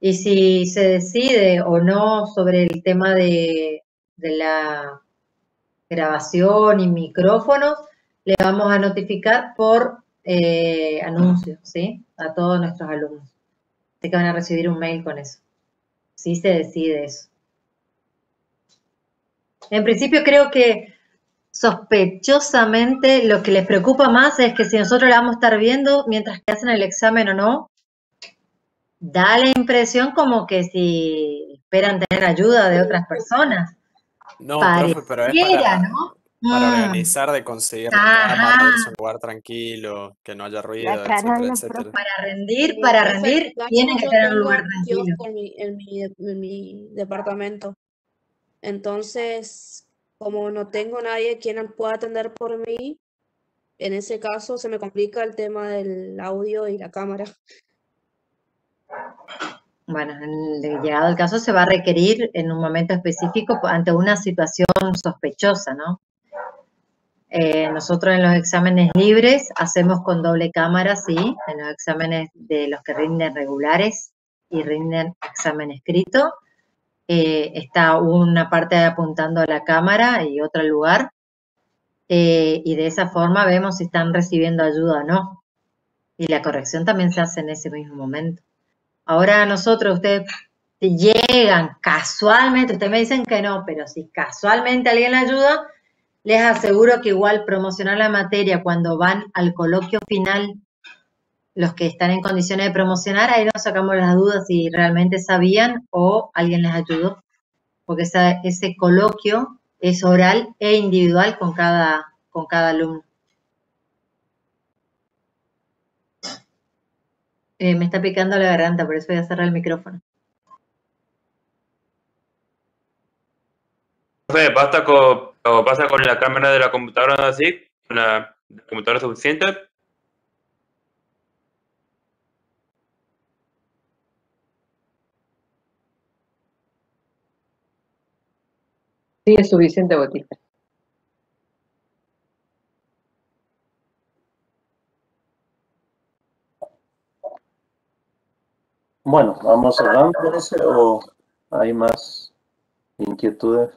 Y si se decide o no sobre el tema de la grabación y micrófonos, le vamos a notificar por anuncio, ¿sí? A todos nuestros alumnos. Así que van a recibir un mail con eso. Si se decide eso. En principio creo que sospechosamente lo que les preocupa más es que si nosotros la vamos a estar viendo mientras que hacen el examen o no, da la impresión como que si esperan tener ayuda de otras personas. No, profe, pero es Pareciera, ¿no? para organizar de conseguir la cámara, Ajá. irse a un lugar tranquilo, que no haya ruido, La cara de etcétera, la etcétera. Para Profe, rendir, acá tienen que yo estar en un tengo lugar un tranquilo. kiosco en mi departamento. Entonces, como no tengo nadie quien pueda atender por mí, en ese caso se me complica el tema del audio y la cámara. Bueno, llegado el caso se va a requerir en un momento específico ante una situación sospechosa, ¿no? Nosotros en los exámenes libres hacemos con doble cámara, sí, en los exámenes de los que rinden regulares y rinden examen escrito. Está una parte apuntando a la cámara y otra al lugar, y de esa forma vemos si están recibiendo ayuda o no. Y la corrección también se hace en ese mismo momento. Ahora nosotros, ustedes llegan casualmente, ustedes me dicen que no, pero si casualmente alguien le ayuda, les aseguro que igual promocionar la materia cuando van al coloquio final, los que están en condiciones de promocionar, ahí nos sacamos las dudas si realmente sabían o alguien les ayudó, porque ese coloquio es oral e individual con cada alumno. Me está picando la garganta, por eso voy a cerrar el micrófono. Profe, pasa con la cámara de la computadora así? ¿Con la computadora suficiente? Sí, es suficiente, Botija. Bueno, ¿vamos cerrando ese o hay más inquietudes?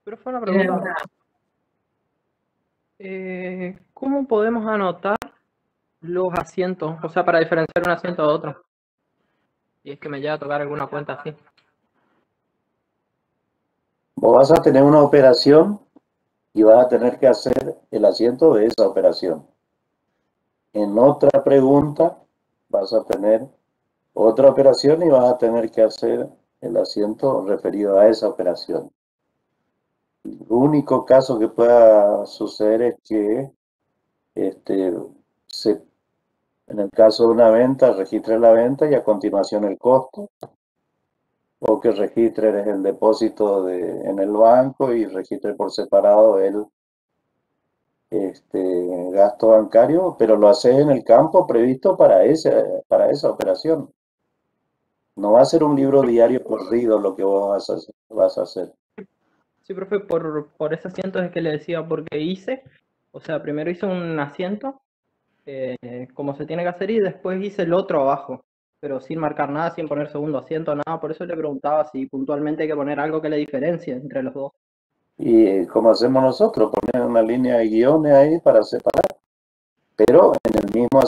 Pero fue una pregunta. ¿Cómo podemos anotar los asientos? O sea, para diferenciar un asiento de otro. Y es que me llega a tocar alguna cuenta así. Vos vas a tener una operación y vas a tener que hacer el asiento de esa operación. En otra pregunta vas a tener otra operación y vas a tener que hacer el asiento referido a esa operación. El único caso que pueda suceder es que en el caso de una venta, registre la venta y a continuación el costo, o que registre el depósito en el banco y registre por separado el gasto bancario, pero lo haces en el campo previsto para esa operación. No va a ser un libro diario corrido lo que vos vas a hacer. Sí, profe, por ese asiento es que le decía, porque hice, o sea, primero hice un asiento, como se tiene que hacer, y después hice el otro abajo, pero sin marcar nada, sin poner segundo asiento, nada. Por eso le preguntaba si puntualmente hay que poner algo que le diferencie entre los dos. Y como hacemos nosotros, poner una línea de guiones ahí para separar, pero en el mismo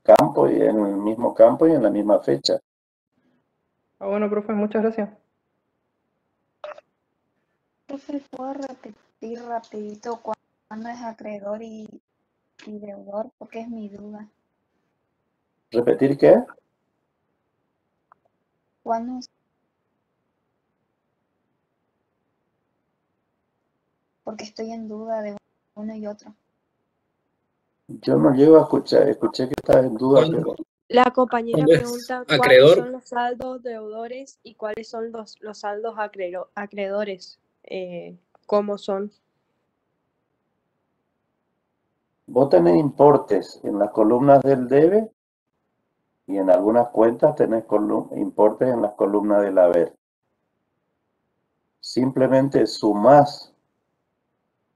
campo y en la misma fecha. Ah, bueno, profe, muchas gracias. Profe, ¿puedo repetir rapidito cuándo es acreedor y deudor? Porque es mi duda. ¿Repetir qué? ¿Cuándo es? Porque estoy en duda de uno y otro. Yo no llego a escuchar, escuché que estás en duda, pero La compañera ¿Cuándo es pregunta cuáles acreedor? son los saldos deudores y cuáles son los saldos acreedores. ¿Cómo son? vos tenés importes en las columnas del debe y en algunas cuentas tenés importes en las columnas del haber. Simplemente sumás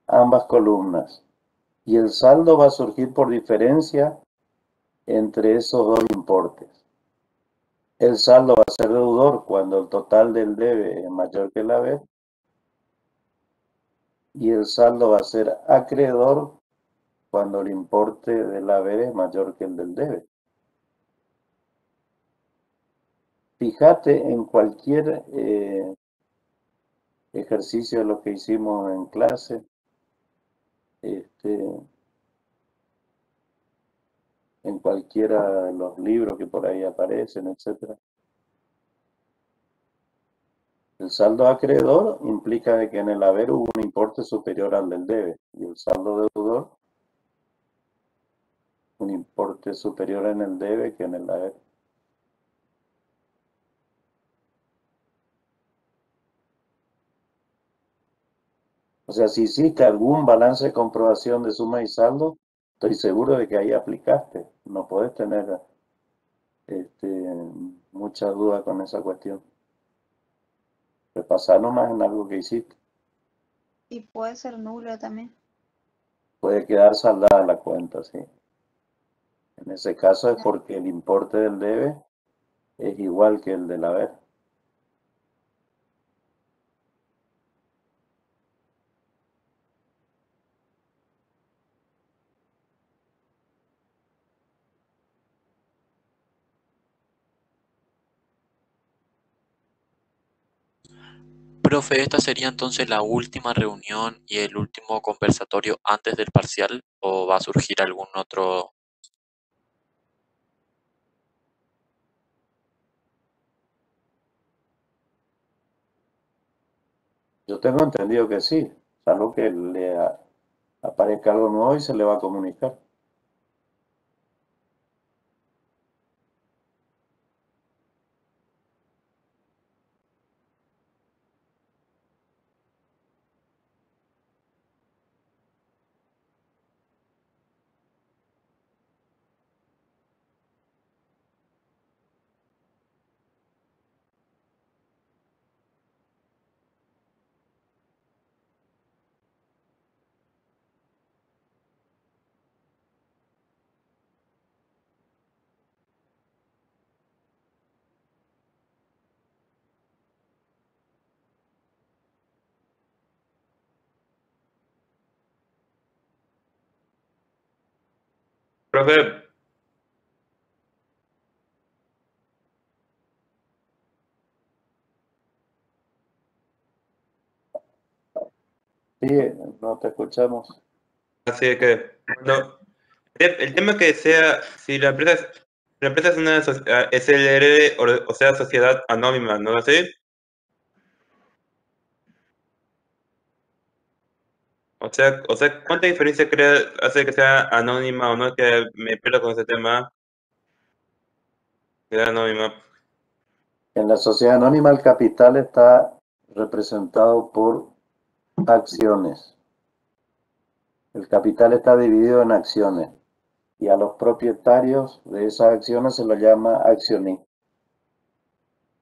ambas columnas y el saldo va a surgir por diferencia entre esos dos importes. El saldo va a ser deudor cuando el total del debe es mayor que el haber y el saldo va a ser acreedor cuando el importe del haber es mayor que el del debe. Fíjate en cualquier ejercicio de lo que hicimos en clase, en cualquiera de los libros que por ahí aparecen, etc. El saldo acreedor implica de que en el haber hubo un importe superior al del debe y el saldo deudor un importe superior en el debe que en el haber. O sea, si hiciste algún balance de comprobación de suma y saldo, estoy seguro de que ahí aplicaste. No podés tener mucha duda con esa cuestión. Repasar nomás en algo que hiciste. Y puede ser nulo también. Puede quedar saldada la cuenta, sí. En ese caso es porque el importe del debe es igual que el del haber. Profe, ¿esta sería entonces la última reunión y el último conversatorio antes del parcial o va a surgir algún otro? Yo tengo entendido que sí, salvo que le aparezca algo nuevo y se le va a comunicar. Profe, Sí, no te escuchamos. así que, bueno, el tema que sea, si la empresa es una SLR, o sea, sociedad anónima, ¿no? ¿Así? O sea, ¿cuánta diferencia hace que sea anónima o no? Que me pierdo con ese tema. Que sea anónima. En la sociedad anónima el capital está representado por acciones. El capital está dividido en acciones y a los propietarios de esas acciones se los llama accionistas.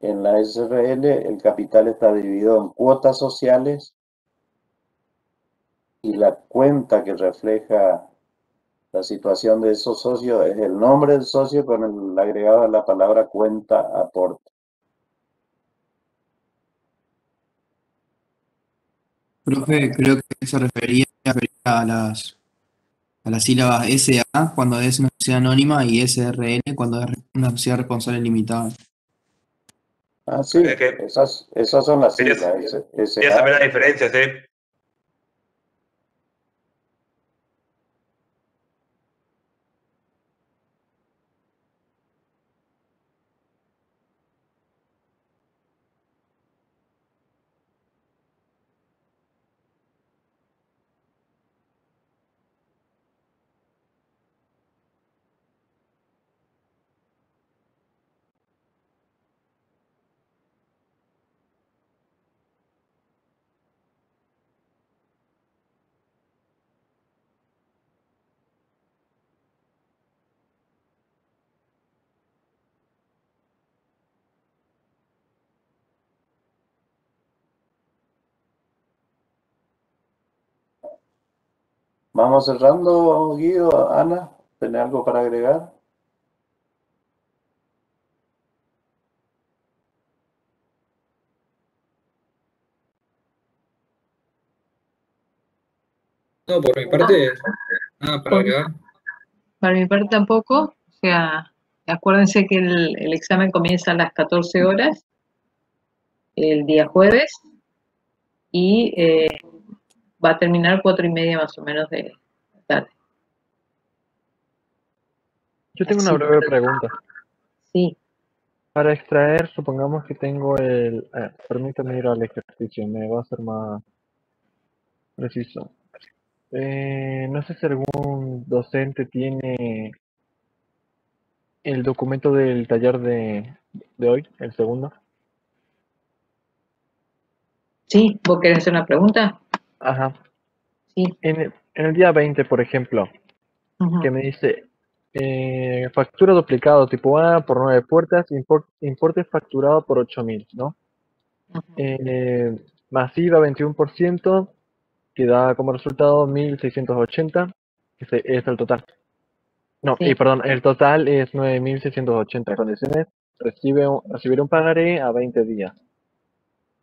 En la SRL el capital está dividido en cuotas sociales y la cuenta que refleja la situación de esos socios es el nombre del socio con el agregado de la palabra cuenta aporte. Profe, creo que se refería a las sílabas SA cuando es una sociedad anónima y SRL cuando es una sociedad responsable limitada. Ah, sí, esas son las Quería siglas. quería saber la diferencia, ¿sí? Vamos cerrando, Guido, Ana, ¿tenés algo para agregar? No, por mi parte, nada para agregar. Para mi parte tampoco, o sea, acuérdense que el examen comienza a las 14 horas, el día jueves, y va a terminar 4:30 más o menos de la tarde. Yo tengo una breve pregunta. Sí. Para extraer, supongamos que tengo el... permítame ir al ejercicio, me va a ser más preciso. No sé si algún docente tiene el documento del taller de hoy, el segundo. Sí, ¿vos querés hacer una pregunta? Ajá. Sí. En el día 20, por ejemplo, que me dice factura duplicado tipo A por 9 puertas, importe facturado por 8.000, ¿no? Masiva 21%, que da como resultado 1.680, que es el total. No, Sí. perdón, el total es 9.680 condiciones, recibir un pagaré a 20 días.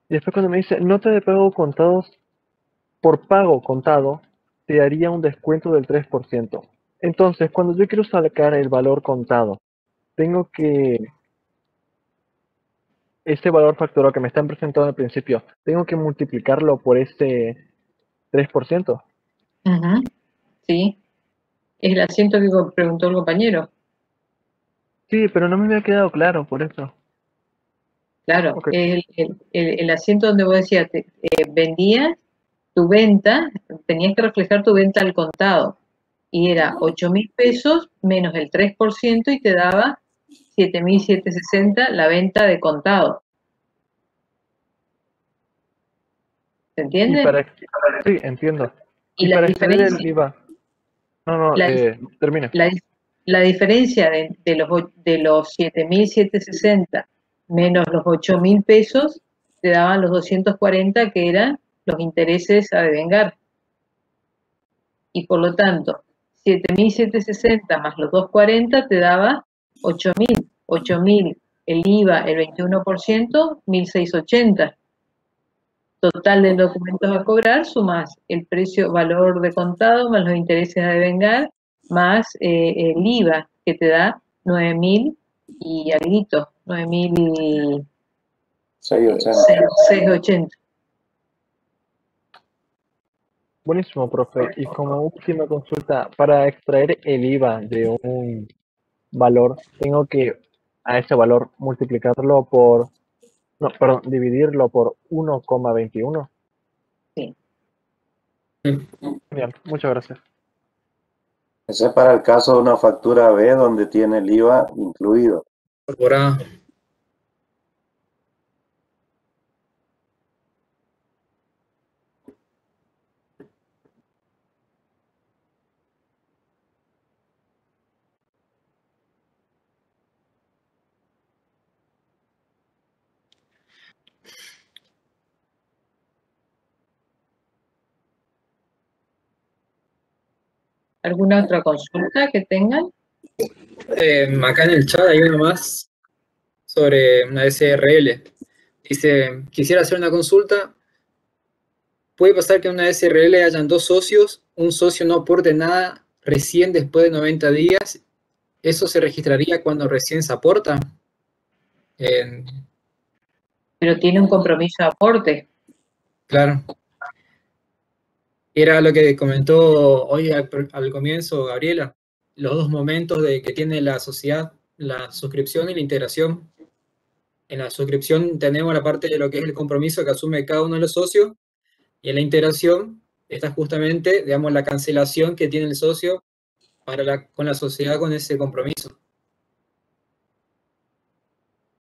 Y después cuando me dice nota de pago contados, por pago contado, te daría un descuento del 3%. Entonces, cuando yo quiero sacar el valor contado, tengo que, este valor facturado que me están presentando al principio, tengo que multiplicarlo por este 3%. Ujú. Sí. Es el asiento que preguntó el compañero. Sí, pero no me había quedado claro por eso. Claro, Ok. el asiento donde vos decías, vendías tu venta, tenías que reflejar tu venta al contado, y era 8.000 pesos menos el 3% y te daba 7.760 la venta de contado. ¿Se Y entiende? sí, entiendo. Y Y la para extraer el diferencia, IVA. No, termine. la diferencia de los 7.760 menos los 8.000 pesos te daban los 240 que eran los intereses a devengar. Y por lo tanto, 7.760 más los 240 te daba 8.000. 8.000, el IVA, el 21%, 1.680. Total de documentos a cobrar, sumas el precio, valor de contado, más los intereses a devengar, más el IVA, que te da 9.000 y alguito, 9.680. Buenísimo, profe. Y como última consulta, para extraer el IVA de un valor, tengo que a ese valor multiplicarlo por, no, perdón, dividirlo por 1,21. Sí. Genial, muchas gracias. Ese es para el caso de una factura B donde tiene el IVA incluido. Incorporada. ¿Alguna otra consulta que tengan? Acá en el chat hay uno más sobre una SRL. Dice, quisiera hacer una consulta. ¿Puede pasar que en una SRL hayan dos socios, un socio no aporte nada recién después de 90 días? ¿Eso se registraría cuando recién se aporta? pero tiene un compromiso de aporte. Claro. Era lo que comentó hoy al comienzo Gabriela, los dos momentos de que tiene la sociedad, la suscripción y la integración. En la suscripción tenemos la parte de lo que es el compromiso que asume cada uno de los socios, y en la integración está justamente, digamos, la cancelación que tiene el socio con la sociedad con ese compromiso.